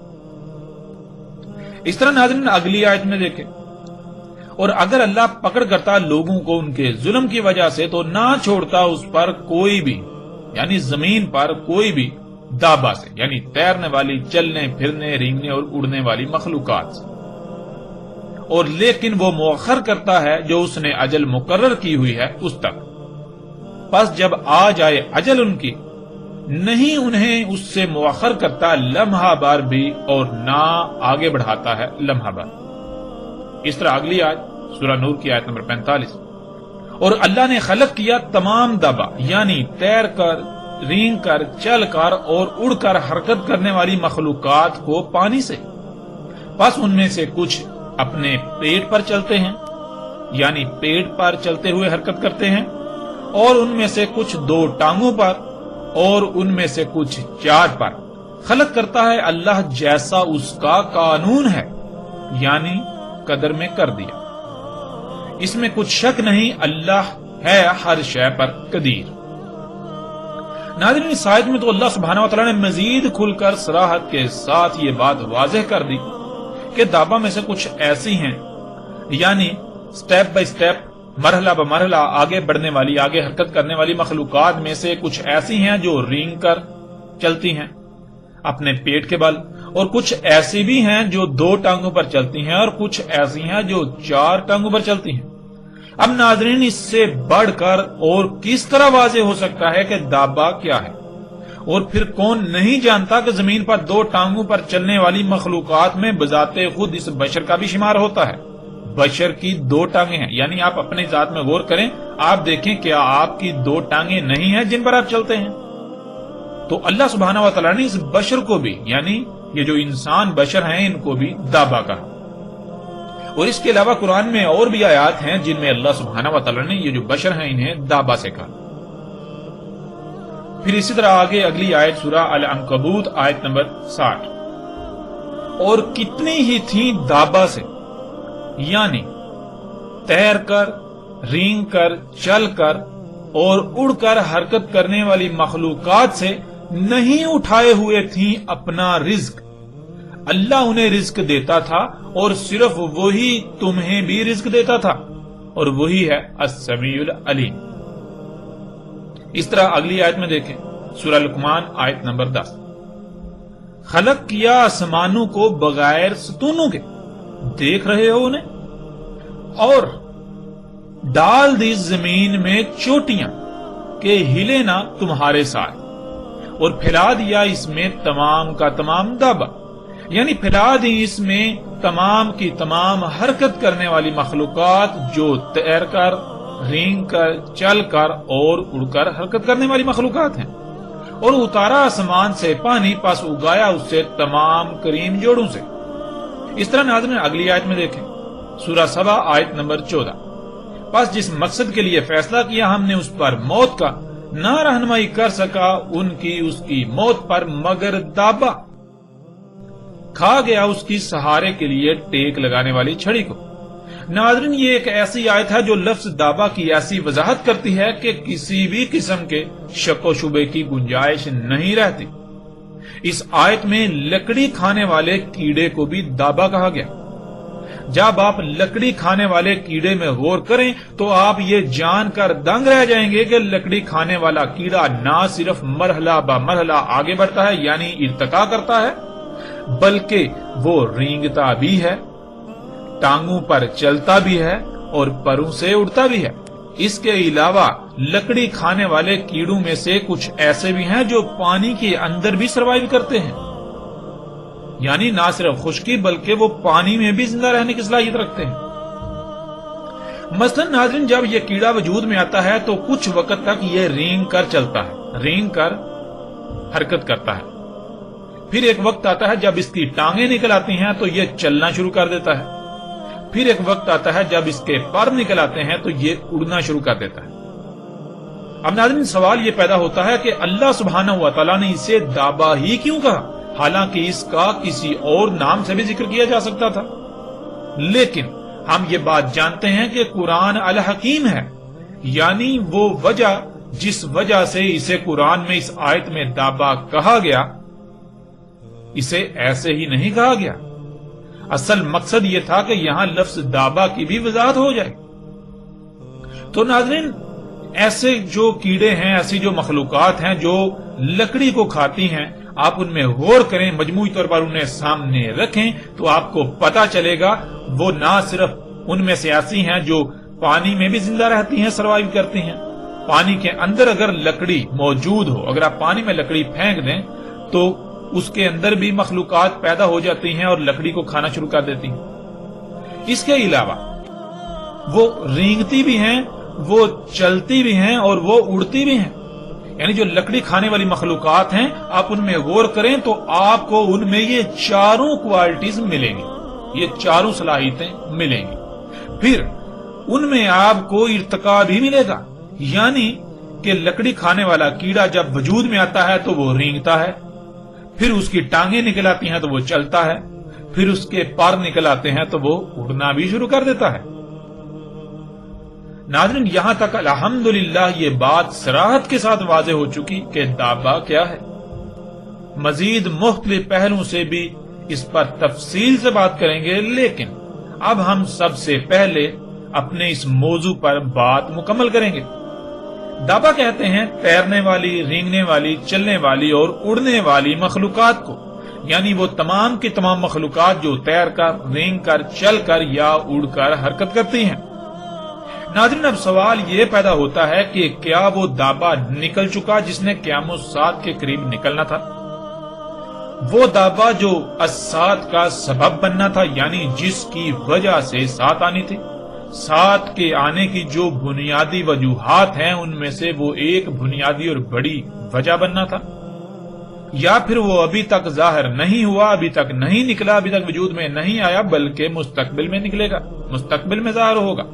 اس طرح ناظرین اگلی آیت میں دیکھیں، اور اگر اللہ پکڑ کرتا لوگوں کو ان کے ظلم کی وجہ سے، تو نہ چھوڑتا اس پر کوئی بھی، یعنی زمین پر کوئی بھی دابا سے، یعنی تیرنے والی، چلنے پھرنے، رینگنے اور اڑنے والی مخلوقات سے، اور لیکن وہ مؤخر کرتا ہے جو اس نے اجل مقرر کی ہوئی ہے اس تک، پس جب آ جائے اجل ان کی، نہیں انہیں اس سے مؤخر کرتا لمحہ بار بھی، اور نہ آگے بڑھاتا ہے لمحہ بار۔ اس طرح اگلی آیت سورہ نور کی آیت نمبر 45، اور اللہ نے خلق کیا تمام دابا، یعنی تیر کر، رینگ کر، چل کر اور اڑ کر حرکت کرنے والی مخلوقات کو پانی سے، پس ان میں سے کچھ اپنے پیٹ پر چلتے ہیں، یعنی پیٹ پر چلتے ہوئے حرکت کرتے ہیں، اور ان میں سے کچھ 2 ٹانگوں پر، اور ان میں سے کچھ 4 پر۔ خلق کرتا ہے اللہ جیسا اس کا قانون ہے، یعنی قدر میں کر دیا، اس میں کچھ شک نہیں، اللہ ہے ہر شے پر قدیر۔ ناظرین اس آیت میں تو اللہ سبحانہ وتعالی نے مزید کھل کر صراحت کے ساتھ یہ بات واضح کر دی کہ دابا میں سے کچھ ایسی ہیں، یعنی سٹیپ بائی سٹیپ، مرحلہ بمرحلہ آگے بڑھنے والی، آگے حرکت کرنے والی مخلوقات میں سے کچھ ایسی ہیں جو رینگ کر چلتی ہیں اپنے پیٹ کے بل، اور کچھ ایسی بھی ہیں جو 2 ٹانگوں پر چلتی ہیں، اور کچھ ایسی ہیں جو 4 ٹانگوں پر چلتی ہیں۔ اب ناظرین اس سے بڑھ کر اور کس طرح واضح ہو سکتا ہے کہ دابہ کیا ہے؟ اور پھر کون نہیں جانتا کہ زمین پر دو ٹانگوں پر چلنے والی مخلوقات میں بذات خود اس بشر کا بھی شمار ہوتا ہے۔ بشر کی دو ٹانگیں ہیں، یعنی آپ اپنی ذات میں غور کریں، آپ دیکھیں کیا آپ کی دو ٹانگیں نہیں ہیں جن پر آپ چلتے ہیں؟ تو اللہ سبحانہ و تعالیٰ نے اس بشر کو بھی، یعنی یہ جو انسان بشر ہیں، ان کو بھی دابہ کہا۔ اور اس کے علاوہ قرآن میں اور بھی آیات ہیں جن میں اللہ سبحانہ و تعالیٰ نے یہ جو بشر ہیں انہیں دابہ سے کہا۔ پھر اسی طرح آگے اگلی آیت سورہ العنکبوت آیت نمبر 60، اور کتنی ہی تھیں دابہ سے، یعنی تیر کر، رینگ کر، چل کر اور اڑ کر حرکت کرنے والی مخلوقات سے نہیں اٹھائے ہوئے تھیں اپنا رزق۔ اللہ انہیں رزق دیتا تھا اور صرف وہی تمہیں بھی رزق دیتا تھا، اور وہی ہے السمیع العلیم۔ اس طرح اگلی آیت میں دیکھیں سورہ لقمان آیت نمبر 10، خلق کیا آسمانوں کو بغیر ستونوں کے، دیکھ رہے ہو انہیں، اور ڈال دی زمین میں چوٹیاں کہ ہلے نہ تمہارے سائے، اور پھیلا دیا اس میں تمام کا تمام دابہ، یعنی پھیلا دی اس میں تمام کی تمام حرکت کرنے والی مخلوقات جو تیر کر، رینگ کر، چل کر اور اڑ کر حرکت کرنے والی مخلوقات ہیں، اور اتارا آسمان سے پانی، پس اگایا اس سے تمام کریم جوڑوں سے۔ اس طرح ناظرین اگلی آیت میں دیکھیں سورہ سبا آیت نمبر 14، پس جس مقصد کے لیے فیصلہ کیا ہم نے اس پر موت کا، نہ رہنمائی کر سکا ان کی اس کی موت پر مگر دابہ، کھا گیا اس کی سہارے کے لیے ٹیک لگانے والی چھڑی کو۔ ناظرین یہ ایک ایسی آیت ہے جو لفظ دابہ کی ایسی وضاحت کرتی ہے کہ کسی بھی قسم کے شک و شبے کی گنجائش نہیں رہتی۔ اس آیت میں لکڑی کھانے والے کیڑے کو بھی دابہ کہا گیا۔ جب آپ لکڑی کھانے والے کیڑے میں غور کریں تو آپ یہ جان کر دنگ رہ جائیں گے کہ لکڑی کھانے والا کیڑا نہ صرف مرحلہ بہ مرحلہ آگے بڑھتا ہے، یعنی ارتقا کرتا ہے، بلکہ وہ رینگتا بھی ہے، ٹانگوں پر چلتا بھی ہے اور پروں سے اڑتا بھی ہے۔ اس کے علاوہ لکڑی کھانے والے کیڑوں میں سے کچھ ایسے بھی ہیں جو پانی کے اندر بھی سروائیو کرتے ہیں، یعنی نہ صرف خشکی بلکہ وہ پانی میں بھی زندہ رہنے کی صلاحیت رکھتے ہیں۔ مثلا ناظرین جب یہ کیڑا وجود میں آتا ہے تو کچھ وقت تک یہ رینگ کر چلتا ہے، رینگ کر حرکت کرتا ہے، پھر ایک وقت آتا ہے جب اس کی ٹانگیں نکل آتی ہیں تو یہ چلنا شروع کر دیتا ہے، پھر ایک وقت آتا ہے جب اس کے پر نکل آتے ہیں تو یہ اڑنا شروع کر دیتا ہے۔ اب ناظرین سوال یہ پیدا ہوتا ہے کہ اللہ سبحانہ و تعالیٰ نے اسے دابہ ہی کیوں کہا، حالانکہ اس کا کسی اور نام سے بھی ذکر کیا جا سکتا تھا؟ لیکن ہم یہ بات جانتے ہیں کہ قرآن الحکیم ہے، یعنی وہ وجہ جس وجہ سے اسے قرآن میں اس آیت میں دابہ کہا گیا، اسے ایسے ہی نہیں کہا گیا۔ اصل مقصد یہ تھا کہ یہاں لفظ دابہ کی بھی وضاحت ہو جائے۔ تو ناظرین ایسے جو کیڑے ہیں، ایسی جو مخلوقات ہیں جو لکڑی کو کھاتی ہیں، آپ ان میں غور کریں، مجموعی طور پر انہیں سامنے رکھیں تو آپ کو پتا چلے گا وہ نہ صرف ان میں سے ایسی ہیں جو پانی میں بھی زندہ رہتی ہیں، سروائیو کرتی ہیں۔ پانی کے اندر اگر لکڑی موجود ہو، اگر آپ پانی میں لکڑی پھینک دیں تو اس کے اندر بھی مخلوقات پیدا ہو جاتی ہیں اور لکڑی کو کھانا شروع کر دیتی ہیں۔ اس کے علاوہ وہ رینگتی بھی ہیں، وہ چلتی بھی ہیں اور وہ اڑتی بھی ہیں، یعنی جو لکڑی کھانے والی مخلوقات ہیں آپ ان میں غور کریں تو آپ کو ان میں یہ چاروں کوالٹیز ملیں گی، یہ چاروں صلاحیتیں ملیں گی۔ پھر ان میں آپ کو ارتقا بھی ملے گا، یعنی کہ لکڑی کھانے والا کیڑا جب وجود میں آتا ہے تو وہ رینگتا ہے، پھر اس کی ٹانگیں نکل آتی ہیں تو وہ چلتا ہے، پھر اس کے پر نکل آتے ہیں تو وہ اڑنا بھی شروع کر دیتا ہے۔ ناظرین یہاں تک الحمدللہ یہ بات صراحت کے ساتھ واضح ہو چکی کہ دابہ کیا ہے۔ مزید مختلف پہلوؤں سے بھی اس پر تفصیل سے بات کریں گے، لیکن اب ہم سب سے پہلے اپنے اس موضوع پر بات مکمل کریں گے۔ دابہ کہتے ہیں تیرنے والی، رینگنے والی، چلنے والی اور اڑنے والی مخلوقات کو، یعنی وہ تمام کی تمام مخلوقات جو تیر کر، رینگ کر، چل کر یا اڑ کر حرکت کرتی ہیں۔ ناظرین اب سوال یہ پیدا ہوتا ہے کہ کیا وہ دابا نکل چکا جس نے قیام الساعت کے قریب نکلنا تھا؟ وہ دابا جو الساعت کا سبب بننا تھا، یعنی جس کی وجہ سے ساعت آنی تھی، ساعت کے آنے کی جو بنیادی وجوہات ہیں ان میں سے وہ ایک بنیادی اور بڑی وجہ بننا تھا، یا پھر وہ ابھی تک ظاہر نہیں ہوا، ابھی تک نہیں نکلا، ابھی تک وجود میں نہیں آیا، بلکہ مستقبل میں نکلے گا، مستقبل میں ظاہر ہوگا؟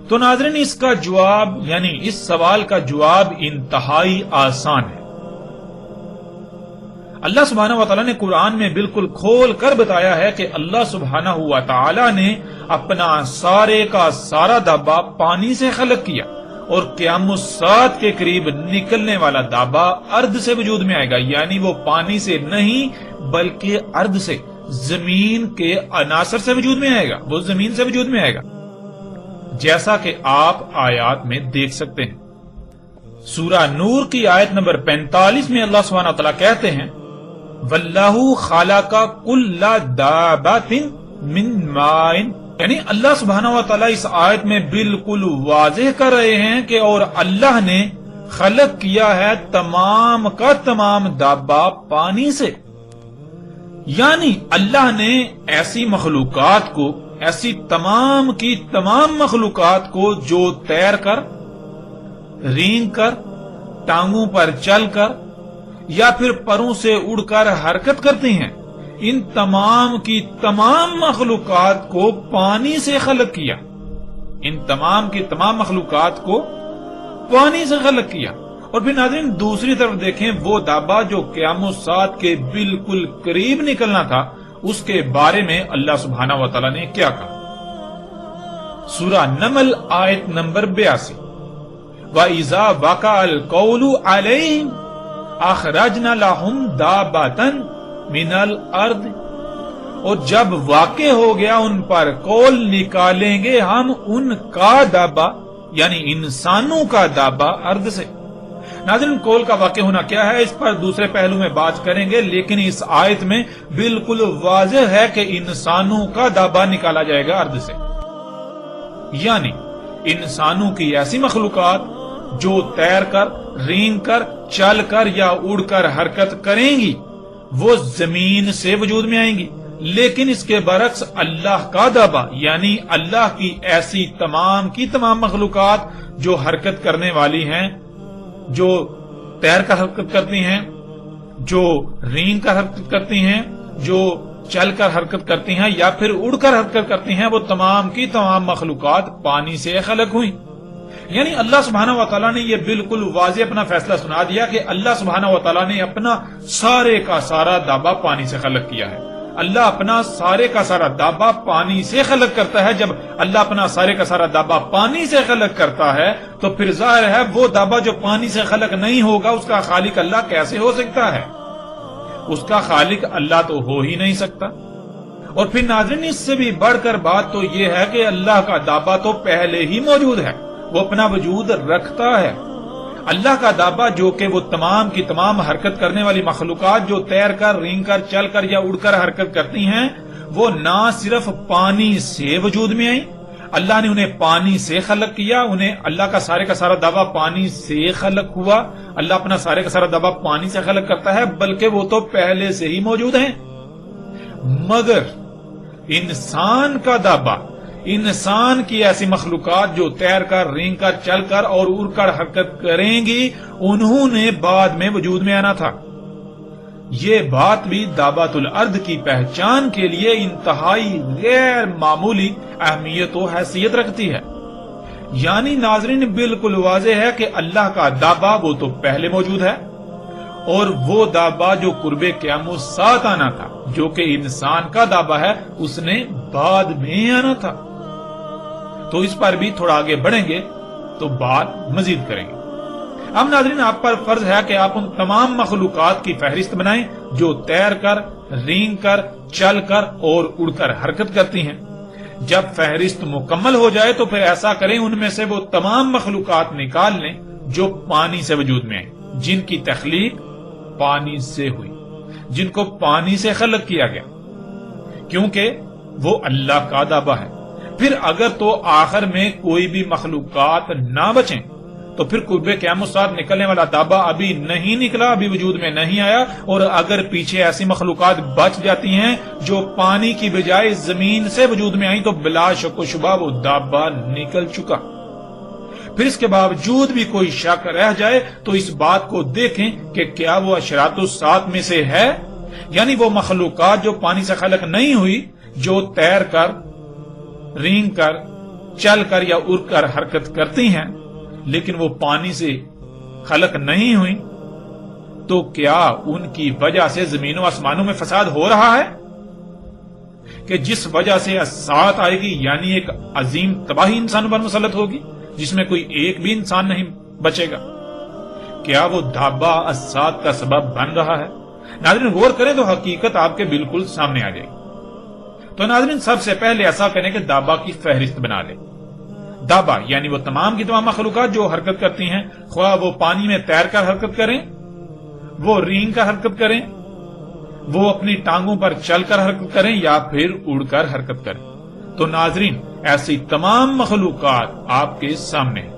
تو ناظرین اس کا جواب، یعنی اس سوال کا جواب انتہائی آسان ہے۔ اللہ سبحانہ و تعالیٰ نے قرآن میں بالکل کھول کر بتایا ہے کہ اللہ سبحانہ و تعالیٰ نے اپنا سارے کا سارا دابا پانی سے خلق کیا، اور قیام الساعت کے قریب نکلنے والا دابا ارض سے وجود میں آئے گا، یعنی وہ پانی سے نہیں بلکہ ارض سے، زمین کے عناصر سے وجود میں آئے گا، وہ زمین سے وجود میں آئے گا، جیسا کہ آپ آیات میں دیکھ سکتے ہیں۔ سورہ نور کی آیت نمبر 45 میں اللہ سبحانہ وتعالیٰ کہتے ہیں وَاللَّهُ خَلَقَ كُلَّ دَابَّةٍ مِّن مَّاءٍ، یعنی اللہ سبحانہ و تعالیٰ اس آیت میں بالکل واضح کر رہے ہیں کہ اور اللہ نے خلق کیا ہے تمام کا تمام دابا پانی سے، یعنی اللہ نے ایسی مخلوقات کو، ایسی تمام کی تمام مخلوقات کو جو تیر کر، رینگ کر، ٹانگوں پر چل کر یا پھر پروں سے اڑ کر حرکت کرتی ہیں، ان تمام کی تمام مخلوقات کو پانی سے خلق کیا، ان تمام کی تمام مخلوقات کو پانی سے خلق کیا۔ اور پھر ناظرین دوسری طرف دیکھیں وہ دابا جو قیام الساعت کے بالکل قریب نکلنا تھا، اس کے بارے میں اللہ سبحانہ و تعالیٰ نے کیا کہا؟ سورہ نمل آیت نمبر 82 وَإِذَا وَقَعَ الْقَوْلُ عَلَيْهِمْ أَخْرَجْنَا لَهُمْ دَابَّةً مِنَ الْأَرْضِ، اور جب واقع ہو گیا ان پر قول نکالیں گے ہم ان کا دابا، یعنی انسانوں کا دابا ارض سے۔ ناظرین قول کا واقع ہونا کیا ہے اس پر دوسرے پہلو میں بات کریں گے، لیکن اس آیت میں بالکل واضح ہے کہ انسانوں کا دابا نکالا جائے گا ارض سے، یعنی انسانوں کی ایسی مخلوقات جو تیر کر، رینگ کر، چل کر یا اڑ کر حرکت کریں گی وہ زمین سے وجود میں آئیں گی، لیکن اس کے برعکس اللہ کا دابا، یعنی اللہ کی ایسی تمام کی تمام مخلوقات جو حرکت کرنے والی ہیں، جو تیر کر حرکت کرتی ہیں، جو رینگ کر حرکت کرتی ہیں، جو چل کر حرکت کرتی ہیں یا پھر اڑ کر حرکت کرتی ہیں، وہ تمام کی تمام مخلوقات پانی سے خلق ہوئی۔ یعنی اللہ سبحانہ و تعالیٰ نے یہ بالکل واضح اپنا فیصلہ سنا دیا کہ اللہ سبحانہ و تعالیٰ نے اپنا سارے کا سارا دابا پانی سے خلق کیا ہے۔ اللہ اپنا سارے کا سارا دابا پانی سے خلق کرتا ہے۔ جب اللہ اپنا سارے کا سارا دابا پانی سے خلق کرتا ہے تو پھر ظاہر ہے وہ دابا جو پانی سے خلق نہیں ہوگا اس کا خالق اللہ کیسے ہو سکتا ہے؟ اس کا خالق اللہ تو ہو ہی نہیں سکتا۔ اور پھر ناظرین اس سے بھی بڑھ کر بات تو یہ ہے کہ اللہ کا دابا تو پہلے ہی موجود ہے، وہ اپنا وجود رکھتا ہے۔ اللہ کا دابا جو کہ وہ تمام کی تمام حرکت کرنے والی مخلوقات جو تیر کر، رینگ کر، چل کر یا اڑ کر حرکت کرتی ہیں، وہ نہ صرف پانی سے وجود میں آئی، اللہ نے انہیں پانی سے خلق کیا، انہیں اللہ کا سارا دابا پانی سے خلق ہوا، اللہ اپنا سارے کا سارا دابا پانی سے خلق کرتا ہے، بلکہ وہ تو پہلے سے ہی موجود ہیں۔ مگر انسان کا دابا، انسان کی ایسی مخلوقات جو تیر کر، رینگ کر، چل کر اور اڑ کر حرکت کریں گی، انہوں نے بعد میں وجود میں آنا تھا۔ یہ بات بھی دابۃ الارض کی پہچان کے لیے انتہائی غیر معمولی اہمیت و حیثیت رکھتی ہے۔ یعنی ناظرین بالکل واضح ہے کہ اللہ کا دابا وہ تو پہلے موجود ہے، اور وہ دابا جو قرب قیام الساعت آنا تھا، جو کہ انسان کا دابا ہے، اس نے بعد میں آنا تھا۔ تو اس پر بھی تھوڑا آگے بڑھیں گے تو بات مزید کریں گے۔ اب ناظرین آپ پر فرض ہے کہ آپ ان تمام مخلوقات کی فہرست بنائیں جو تیر کر، رینگ کر، چل کر اور اڑ کر حرکت کرتی ہیں۔ جب فہرست مکمل ہو جائے تو پھر ایسا کریں ان میں سے وہ تمام مخلوقات نکال لیں جو پانی سے وجود میں آئیں، جن کی تخلیق پانی سے ہوئی، جن کو پانی سے خلق کیا گیا، کیونکہ وہ اللہ کا دابا ہے۔ پھر اگر تو آخر میں کوئی بھی مخلوقات نہ بچیں تو پھر قرب قیامت ساتھ نکلنے والا دابا ابھی نہیں نکلا، ابھی وجود میں نہیں آیا، اور اگر پیچھے ایسی مخلوقات بچ جاتی ہیں جو پانی کی بجائے زمین سے وجود میں آئیں تو بلا شک و شبہ وہ دابا نکل چکا۔ پھر اس کے باوجود بھی کوئی شک رہ جائے تو اس بات کو دیکھیں کہ کیا وہ اشراط الساعۃ میں سے ہے، یعنی وہ مخلوقات جو پانی سے خلق نہیں ہوئی، جو تیر کر، رینگ کر، چل کر یا اڑ کر حرکت کرتی ہیں لیکن وہ پانی سے خلق نہیں ہوئی، تو کیا ان کی وجہ سے زمین و آسمانوں میں فساد ہو رہا ہے کہ جس وجہ سے ساعت آئے گی، یعنی ایک عظیم تباہی انسانوں پر مسلط ہوگی جس میں کوئی ایک بھی انسان نہیں بچے گا؟ کیا وہ دابا الساعت کا سبب بن رہا ہے؟ ناظرین غور کریں تو حقیقت آپ کے بالکل سامنے آ جائے گی۔ تو ناظرین سب سے پہلے ایسا کریں کہ دابا کی فہرست بنا لیں۔ دابا یعنی وہ تمام کی تمام مخلوقات جو حرکت کرتی ہیں، خواہ وہ پانی میں تیر کر حرکت کریں، وہ رینگ کر حرکت کریں، وہ اپنی ٹانگوں پر چل کر حرکت کریں یا پھر اڑ کر حرکت کریں۔ تو ناظرین ایسی تمام مخلوقات آپ کے سامنے ہیں۔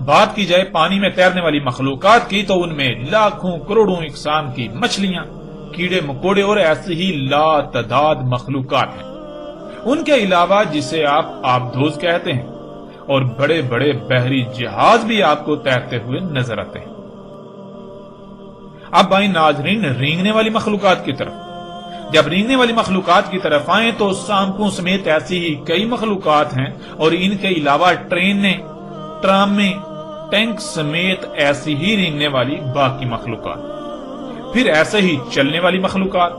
بات کی جائے پانی میں تیرنے والی مخلوقات کی تو ان میں لاکھوں کروڑوں اقسام کی مچھلیاں، کیڑے مکوڑے اور ایسی ہی لا تعداد مخلوقات ہیں۔ ان کے علاوہ جسے آپ آبدوز کہتے ہیں اور بڑے بڑے بحری جہاز بھی آپ کو تیرتے ہوئے نظر آتے ہیں۔ اب آئیں ناظرین رینگنے والی مخلوقات کی طرف۔ جب رینگنے والی مخلوقات کی طرف آئیں تو سانپوں سمیت ایسی ہی کئی مخلوقات ہیں، اور ان کے علاوہ ٹرینیں، ٹرامیں، ٹینک سمیت ایسی ہی رینگنے والی باقی مخلوقات۔ پھر ایسے ہی چلنے والی مخلوقات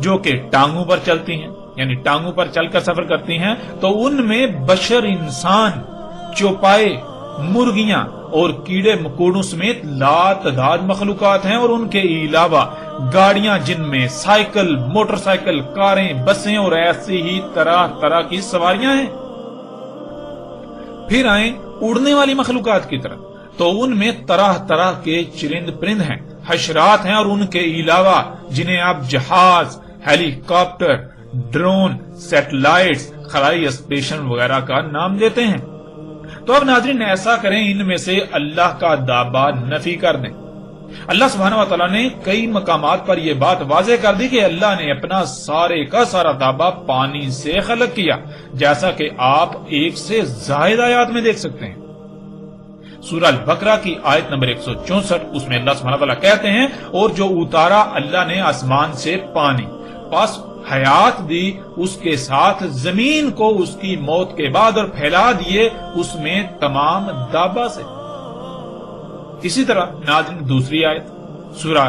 جو کہ ٹانگوں پر چلتی ہیں، یعنی ٹانگوں پر چل کر سفر کرتی ہیں، تو ان میں بشر، انسان، چوپائے، مرغیاں اور کیڑے مکوڑوں سمیت لا تعداد مخلوقات ہیں، اور ان کے علاوہ گاڑیاں جن میں سائیکل، موٹر سائیکل، کاریں، بسیں اور ایسی ہی طرح طرح کی سواریاں ہیں۔ پھر آئیں اڑنے والی مخلوقات کی طرف، تو ان میں طرح طرح کے چرند پرند ہیں، حشرات ہیں، اور ان کے علاوہ جنہیں آپ جہاز، ہیلی کاپٹر، ڈرون، سیٹلائٹس، خلائی اسٹیشن وغیرہ کا نام دیتے ہیں۔ تو اب ناظرین ایسا کریں ان میں سے اللہ کا دابا نفی کر دیں۔ اللہ سبحانہ وتعالی نے کئی مقامات پر یہ بات واضح کر دی کہ اللہ نے اپنا سارے کا سارا دابا پانی سے خلق کیا، جیسا کہ آپ ایک سے زائد آیات میں دیکھ سکتے ہیں۔ سورہ البقرہ کی آیت نمبر 164، اس میں اللہ سبحانہ وتعالی کہتے ہیں، اور جو اتارا اللہ نے آسمان سے پانی، پس حیات دی اس کے ساتھ زمین کو اس کی موت کے بعد، اور پھیلا دیے اس میں تمام دابا سے۔ اسی طرح ناظرین دوسری آیت سورہ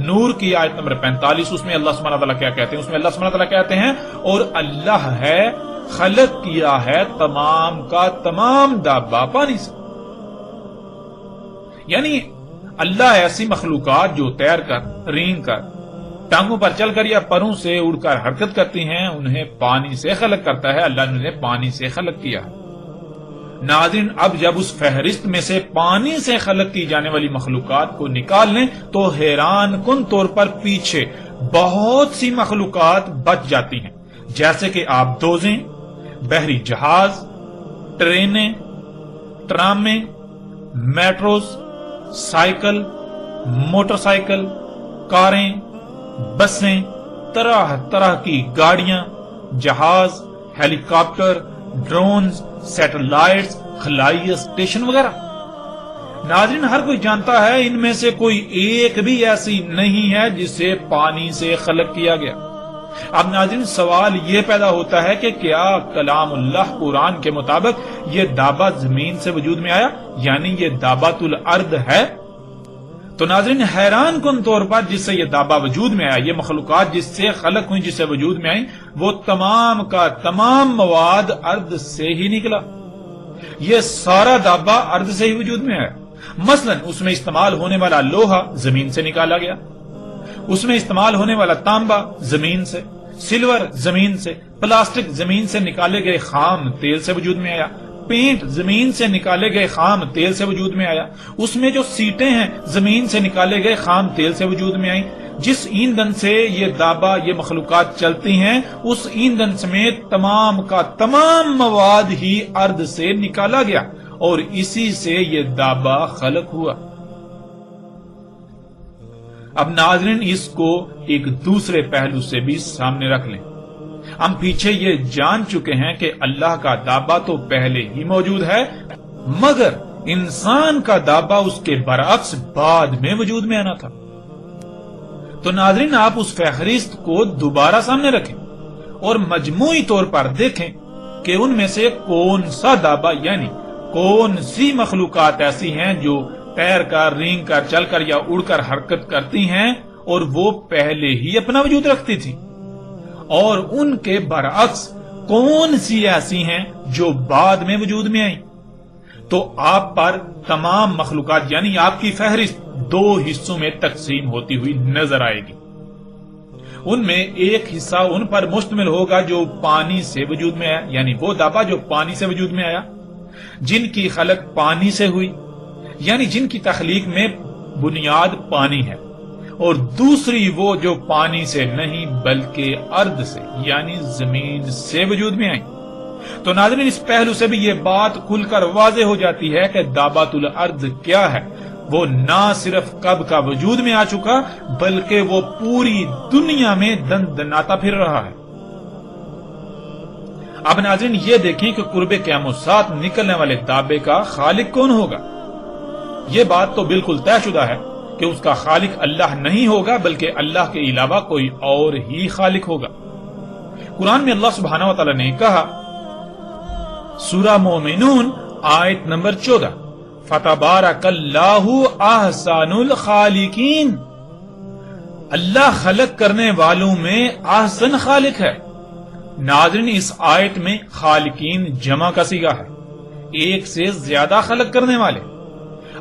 نور کی آیت نمبر 45، اس میں اللہ سبحانہ وتعالی کیا کہتے ہیں؟ اس میں اللہ سبحانہ وتعالی کہتے ہیں، اور اللہ ہے خلق کیا ہے تمام کا تمام دابا پانی سے۔ یعنی اللہ ایسی مخلوقات جو تیر کر، رینگ کر، ٹانگوں پر چل کر یا پروں سے اڑ کر حرکت کرتی ہیں، انہیں پانی سے خلق کرتا ہے۔ اللہ نے انہیں پانی سے خلق کیا۔ ناظرین اب جب اس فہرست میں سے پانی سے خلق کی جانے والی مخلوقات کو نکال لیں تو حیران کن طور پر پیچھے بہت سی مخلوقات بچ جاتی ہیں، جیسے کہ آبدوزیں، بحری جہاز، ٹرینیں، ٹرامیں، میٹروز، سائیکل، موٹر سائیکل، کاریں، بسیں، طرح طرح کی گاڑیاں، جہاز، ہیلی کاپٹر، ڈرونز، سیٹلائٹس، خلائی اسٹیشن وغیرہ۔ ناظرین ہر کوئی جانتا ہے ان میں سے کوئی ایک بھی ایسی نہیں ہے جسے پانی سے خلق کیا گیا۔ اب ناظرین سوال یہ پیدا ہوتا ہے کہ کیا کلام اللہ قرآن کے مطابق یہ دابا زمین سے وجود میں آیا، یعنی یہ دابۃ الارض ہے؟ تو ناظرین حیران کن طور پر جس سے یہ دابا وجود میں آیا، یہ مخلوقات جس سے خلق ہوئی، جس سے وجود میں آئی، وہ تمام کا تمام مواد ارض سے ہی نکلا۔ یہ سارا دابا ارض سے ہی وجود میں آیا۔ مثلا اس میں استعمال ہونے والا لوہا زمین سے نکالا گیا، اس میں استعمال ہونے والا تانبا زمین سے، سلور زمین سے، پلاسٹک زمین سے نکالے گئے خام تیل سے وجود میں آیا، پینٹ زمین سے نکالے گئے خام تیل سے وجود میں آیا، اس میں جو سیٹیں ہیں زمین سے نکالے گئے خام تیل سے وجود میں آئیں، جس ایندھن سے یہ دابہ یہ مخلوقات چلتی ہیں اس ایندھن سمیت تمام کا تمام مواد ہی ارض سے نکالا گیا اور اسی سے یہ دابہ خلق ہوا۔ اب ناظرین اس کو ایک دوسرے پہلو سے بھی سامنے رکھ لیں۔ ہم پیچھے یہ جان چکے ہیں کہ اللہ کا دابہ تو پہلے ہی موجود ہے، مگر انسان کا دابہ اس کے برعکس بعد میں وجود میں آنا تھا۔ تو ناظرین آپ اس فہرست کو دوبارہ سامنے رکھیں اور مجموعی طور پر دیکھیں کہ ان میں سے کون سا دابہ یعنی کون سی مخلوقات ایسی ہیں جو تیر کر، رینگ کر، چل کر یا اڑ کر حرکت کرتی ہیں اور وہ پہلے ہی اپنا وجود رکھتی تھی، اور ان کے برعکس کون سی ایسی ہیں جو بعد میں وجود میں آئیں۔ تو آپ پر تمام مخلوقات یعنی آپ کی فہرست دو حصوں میں تقسیم ہوتی ہوئی نظر آئے گی۔ ان میں ایک حصہ ان پر مشتمل ہوگا جو پانی سے وجود میں آیا، یعنی وہ دابہ جو پانی سے وجود میں آیا، جن کی خلق پانی سے ہوئی، یعنی جن کی تخلیق میں بنیاد پانی ہے، اور دوسری وہ جو پانی سے نہیں بلکہ ارض سے یعنی زمین سے وجود میں آئی۔ تو ناظرین اس پہلو سے بھی یہ بات کھل کر واضح ہو جاتی ہے کہ دابۃ الارض کیا ہے۔ وہ نہ صرف کب کا وجود میں آ چکا بلکہ وہ پوری دنیا میں دندناتا پھر رہا ہے۔ اب ناظرین یہ دیکھیں کہ قرب قیام الساعت نکلنے والے دابے کا خالق کون ہوگا۔ یہ بات تو بالکل طے شدہ ہے کہ اس کا خالق اللہ نہیں ہوگا بلکہ اللہ کے علاوہ کوئی اور ہی خالق ہوگا۔ قرآن میں اللہ سبحانہ و تعالی نے کہا، سورہ مومنون آیت نمبر 14، فَتَبَارَكَ اللَّهُ أَحْسَنُ الْخَالِقِينَ، اللہ خلق کرنے والوں میں احسن خالق ہے۔ ناظرین اس آیت میں خالقین جمع کا صیغہ ہے، ایک سے زیادہ خلق کرنے والے۔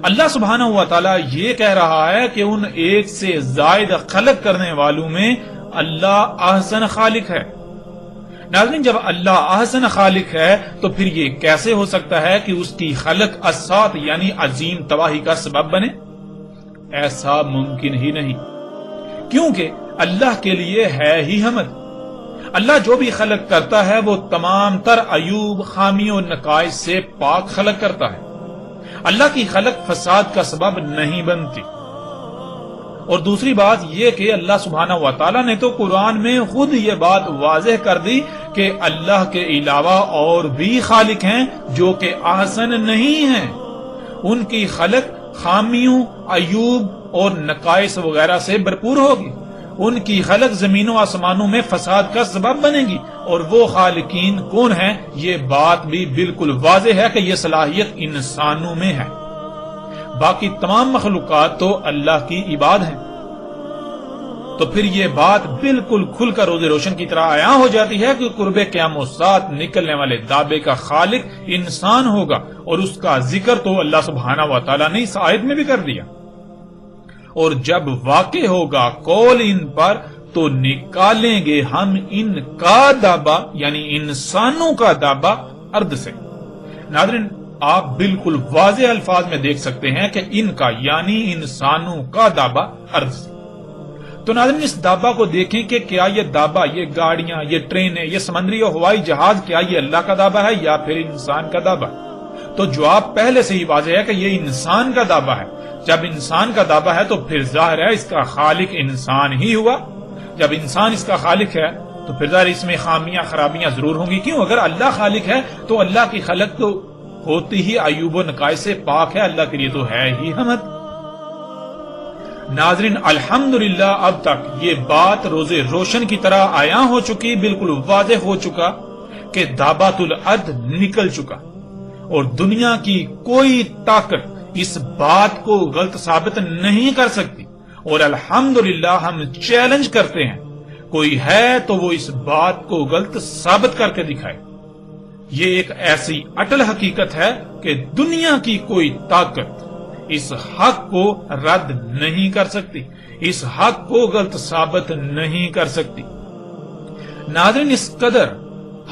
اللہ سبحانہ و تعالیٰ یہ کہہ رہا ہے کہ ان ایک سے زائد خلق کرنے والوں میں اللہ احسن خالق ہے۔ ناظرین جب اللہ احسن خالق ہے تو پھر یہ کیسے ہو سکتا ہے کہ اس کی خلق اسات یعنی عظیم تباہی کا سبب بنے؟ ایسا ممکن ہی نہیں، کیونکہ اللہ کے لیے ہے ہی حمد۔ اللہ جو بھی خلق کرتا ہے وہ تمام تر عیوب، خامیوں اور نقائص سے پاک خلق کرتا ہے۔ اللہ کی خلق فساد کا سبب نہیں بنتی۔ اور دوسری بات یہ کہ اللہ سبحانہ و تعالیٰ نے تو قرآن میں خود یہ بات واضح کر دی کہ اللہ کے علاوہ اور بھی خالق ہیں جو کہ احسن نہیں ہیں، ان کی خلق خامیوں، عیوب اور نقائص وغیرہ سے بھرپور ہوگی، ان کی خلق زمین و آسمانوں میں فساد کا سبب بنے گی، اور وہ خالقین کون ہیں یہ بات بھی بالکل واضح ہے کہ یہ صلاحیت انسانوں میں ہے، باقی تمام مخلوقات تو اللہ کی عباد ہیں۔ تو پھر یہ بات بالکل کھل کر روز روشن کی طرح عیاں ہو جاتی ہے کہ قرب قیام الساعت نکلنے والے دابے کا خالق انسان ہوگا، اور اس کا ذکر تو اللہ سبحانہ و تعالیٰ نے اس آیت میں بھی کر دیا۔ اور جب واقع ہوگا قول ان پر تو نکالیں گے ہم ان کا دابہ یعنی انسانوں کا دابہ ارض سے۔ ناظرین آپ بالکل واضح الفاظ میں دیکھ سکتے ہیں کہ ان کا یعنی انسانوں کا دابہ ارض سے۔ تو ناظرین اس دابہ کو دیکھیں کہ کیا یہ دابہ، یہ گاڑیاں، یہ ٹرینیں، یہ سمندری اور ہوائی جہاز کیا یہ اللہ کا دابہ ہے یا پھر انسان کا دابہ؟ تو جواب پہلے سے ہی واضح ہے کہ یہ انسان کا دابہ ہے۔ جب انسان کا دابہ ہے تو پھر ظاہر ہے اس کا خالق انسان ہی ہوا۔ جب انسان اس کا خالق ہے تو پھر ظاہر اس میں خامیاں خرابیاں ضرور ہوں گی، کیوں؟ اگر اللہ خالق ہے تو اللہ کی خلق تو ہوتی ہی عیوب و نقائص سے پاک ہے، اللہ کے لیے تو ہے ہی حمد۔ ناظرین الحمدللہ اب تک یہ بات روز روشن کی طرح عیاں ہو چکی، بالکل واضح ہو چکا کہ دابۃ الارض نکل چکا، اور دنیا کی کوئی طاقت اس بات کو غلط ثابت نہیں کر سکتی، اور الحمدللہ ہم چیلنج کرتے ہیں کوئی ہے تو وہ اس بات کو غلط ثابت کر کے دکھائے۔ یہ ایک ایسی اٹل حقیقت ہے کہ دنیا کی کوئی طاقت اس حق کو رد نہیں کر سکتی، اس حق کو غلط ثابت نہیں کر سکتی۔ ناظرین اس قدر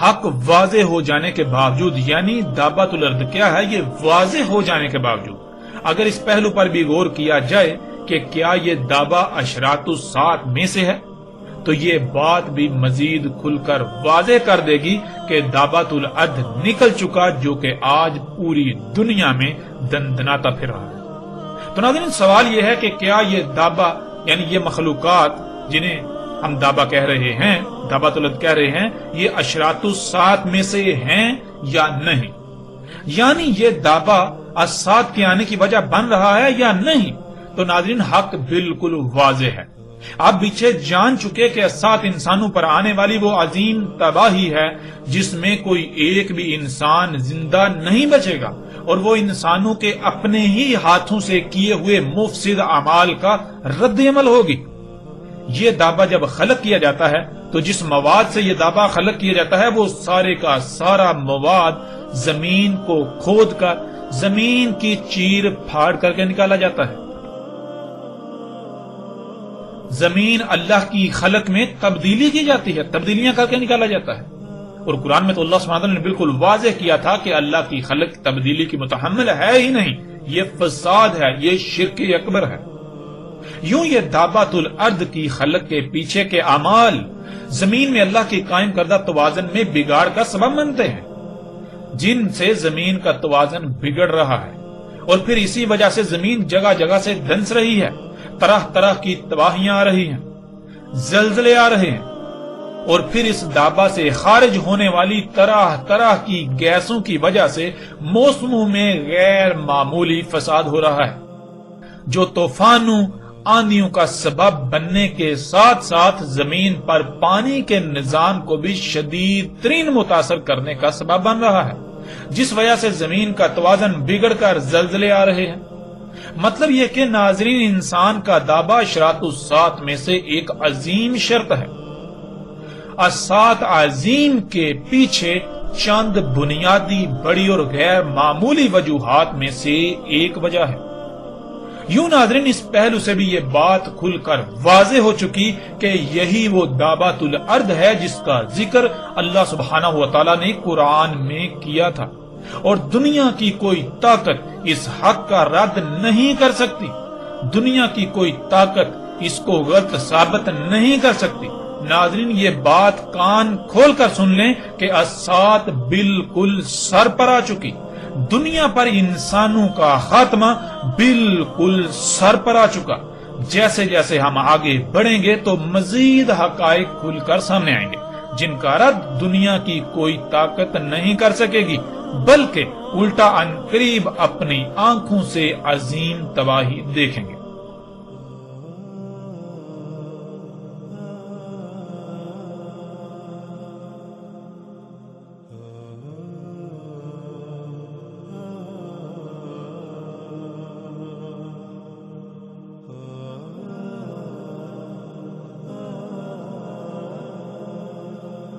حق واضح ہو جانے کے باوجود یعنی دابۃ الارض کیا ہے یہ واضح ہو جانے کے باوجود اگر اس پہلو پر بھی غور کیا جائے کہ کیا یہ دعویٰ اشراط الساعت میں سے ہے، تو یہ بات بھی مزید کھل کر واضح کر دے گی کہ دعوۃ الارض نکل چکا، جو کہ آج پوری دنیا میں دندناتا پھر رہا ہے۔ تو ناظرین، سوال یہ ہے کہ کیا یہ دعویٰ، یعنی یہ مخلوقات جنہیں ہم دعویٰ کہہ رہے ہیں، دعوۃ الارض کہہ رہے ہیں، یہ اشراط الساعت میں سے ہیں یا نہیں؟ یعنی یہ دعویٰ الساعت کے آنے کی وجہ بن رہا ہے یا نہیں؟ تو ناظرین، حق بالکل واضح ہے۔ آپ پیچھے جان چکے کہ الساعت انسانوں پر آنے والی وہ عظیم تباہی ہے جس میں کوئی ایک بھی انسان زندہ نہیں بچے گا، اور وہ انسانوں کے اپنے ہی ہاتھوں سے کیے ہوئے مفسد اعمال کا رد عمل ہوگی۔ یہ دعویٰ جب خلق کیا جاتا ہے تو جس مواد سے یہ دعویٰ خلق کیا جاتا ہے وہ سارے کا سارا مواد زمین کو کھود کر زمین کی چیر پھاڑ کر کے نکالا جاتا ہے۔ زمین اللہ کی خلق میں تبدیلی کی جاتی ہے، تبدیلیاں کر کے نکالا جاتا ہے، اور قرآن میں تو اللہ سبحانہ وتعالی نے بالکل واضح کیا تھا کہ اللہ کی خلق تبدیلی کی متحمل ہے ہی نہیں، یہ فساد ہے، یہ شرک اکبر ہے۔ یوں یہ دعوۃ الارض کی خلق کے پیچھے کے اعمال زمین میں اللہ کی قائم کردہ توازن میں بگاڑ کا سبب بنتے ہیں، جن سے زمین کا توازن بگڑ رہا ہے، اور پھر اسی وجہ سے زمین جگہ جگہ سے دھنس رہی ہے، طرح طرح کی تباہیاں آ رہی ہیں، زلزلے آ رہے ہیں، اور پھر اس دعویٰ سے خارج ہونے والی طرح طرح کی گیسوں کی وجہ سے موسموں میں غیر معمولی فساد ہو رہا ہے، جو طوفانوں آندھیوں کا سبب بننے کے ساتھ ساتھ زمین پر پانی کے نظام کو بھی شدید ترین متاثر کرنے کا سبب بن رہا ہے، جس وجہ سے زمین کا توازن بگڑ کر زلزلے آ رہے ہیں۔ مطلب یہ کہ ناظرین، انسان کا دعویٰ اشراط الساعت میں سے ایک عظیم شرط ہے۔ الساعت عظیم کے پیچھے چند بنیادی بڑی اور غیر معمولی وجوہات میں سے ایک وجہ ہے۔ یوں ناظرین، اس پہلو سے بھی یہ بات کھل کر واضح ہو چکی کہ یہی وہ دعوۃ الارض ہے جس کا ذکر اللہ سبحانہ و تعالی نے قرآن میں کیا تھا، اور دنیا کی کوئی طاقت اس حق کا رد نہیں کر سکتی، دنیا کی کوئی طاقت اس کو غلط ثابت نہیں کر سکتی۔ ناظرین، یہ بات کان کھول کر سن لیں کہ الساعت بالکل سر پر آ چکی، دنیا پر انسانوں کا خاتمہ بالکل سر پر آ چکا۔ جیسے جیسے ہم آگے بڑھیں گے تو مزید حقائق کھل کر سامنے آئیں گے، جن کا رد دنیا کی کوئی طاقت نہیں کر سکے گی، بلکہ الٹا عنقریب اپنی آنکھوں سے عظیم تباہی دیکھیں گے۔